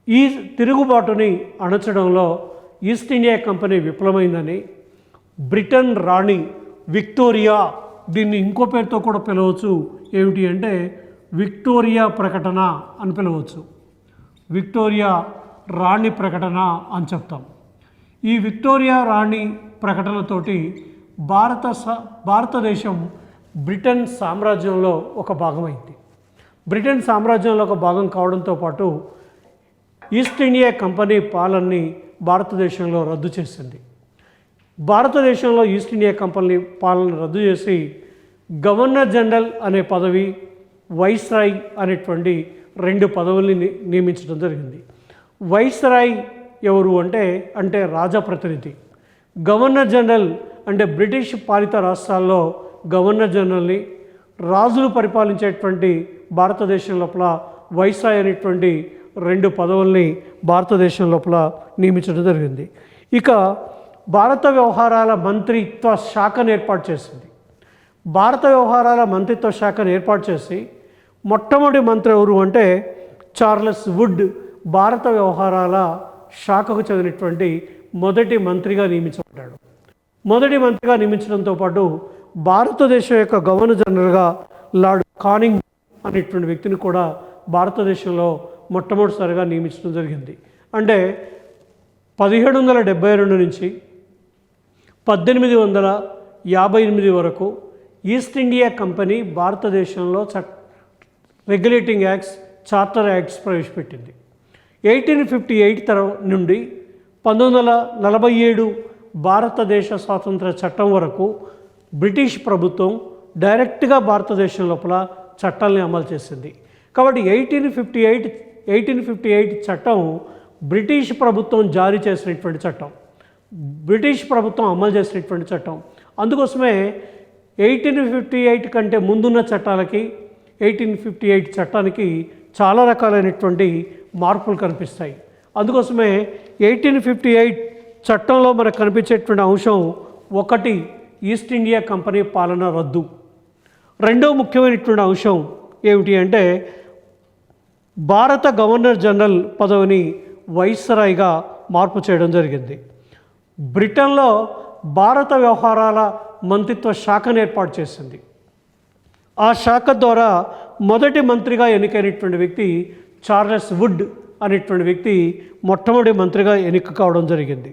ఈ తిరుగుబాటుని అణచడంలో ఈస్ట్ ఇండియా కంపెనీ విఫలమైందని బ్రిటన్ రాణి విక్టోరియా, దీన్ని ఇంకో పేరుతో కూడా పిలవచ్చు, ఏమిటి అంటే విక్టోరియా ప్రకటన అని పిలవచ్చు. విక్టోరియా రాణి ప్రకటన అని చెప్తాం. ఈ విక్టోరియా రాణి ప్రకటనతోటి భారతదేశం బ్రిటన్ సామ్రాజ్యంలో ఒక భాగమైంది. బ్రిటన్ సామ్రాజ్యంలో ఒక భాగం కావడంతో పాటు ఈస్ట్ ఇండియా కంపెనీ పాలనని భారతదేశంలో రద్దు చేసింది. భారతదేశంలో ఈస్ట్ ఇండియా కంపెనీ పాలన రద్దు చేసి గవర్నర్ జనరల్ అనే పదవి, వైస్రాయ్ అనేటువంటి 2 పదవుల్ని నియమించడం జరిగింది. వైస్రాయ్ ఎవరు అంటే రాజప్రతినిధి. గవర్నర్ జనరల్ అంటే బ్రిటిష్ పాలిత రాష్ట్రాల్లో గవర్నర్ జనరల్ని, రాజులు పరిపాలించేటువంటి భారతదేశం లోపల వైస్రాయ్ అనేటువంటి 2 పదవుల్ని భారతదేశం లోపల నియమించడం జరిగింది. ఇక భారత వ్యవహారాల మంత్రిత్వ శాఖను ఏర్పాటు చేసింది. భారత వ్యవహారాల మంత్రిత్వ శాఖను ఏర్పాటు చేసి మొట్టమొదటి మంత్రి ఎవరు అంటే చార్లెస్ వుడ్ భారత వ్యవహారాల శాఖకు చెందినటువంటి మొదటి మంత్రిగా నియమించబడ్డాడు. మొదటి మంత్రిగా నియమించడంతో పాటు భారతదేశం యొక్క గవర్నర్ జనరల్గా లార్డ్ కానింగ్ అనేటువంటి వ్యక్తిని కూడా భారతదేశంలో మొట్టమొదటిసారిగా నియమించడం జరిగింది. అంటే 1772 నుంచి 1858 వరకు ఈస్ట్ ఇండియా కంపెనీ భారతదేశంలో రెగ్యులేటింగ్ యాక్ట్స్, చార్టర్ యాక్ట్స్ ప్రవేశపెట్టింది. 1858 నుండి 1947 భారతదేశ స్వాతంత్ర చట్టం వరకు బ్రిటిష్ ప్రభుత్వం డైరెక్ట్గా భారతదేశం లోపల చట్టాలని అమలు చేసింది. కాబట్టి 1858 చట్టం బ్రిటిష్ ప్రభుత్వం జారీ చేసినటువంటి చట్టం, బ్రిటిష్ ప్రభుత్వం అమలు చేసినటువంటి చట్టం. అందుకోసమే 1858 కంటే ముందున్న చట్టాలకి 1858 చట్టానికి చాలా రకాలైనటువంటి మార్పులు కనిపిస్తాయి. అందుకోసమే 1858 చట్టంలో మనకు కనిపించేటువంటి అంశం ఒకటి, ఈస్ట్ ఇండియా కంపెనీ పాలన రద్దు. రెండో ముఖ్యమైనటువంటి అంశం ఏమిటి అంటే భారత గవర్నర్ జనరల్ పదవిని వైస్రాయ్గా మార్పు చేయడం జరిగింది. బ్రిటన్లో భారత వ్యవహారాల మంత్రిత్వ శాఖను ఏర్పాటు చేసింది. ఆ శాఖ ద్వారా మొదటి మంత్రిగా ఎన్నికైనటువంటి వ్యక్తి చార్లెస్ వుడ్ అనేటువంటి వ్యక్తి మొట్టమొదటి మంత్రిగా ఎన్నిక కావడం జరిగింది.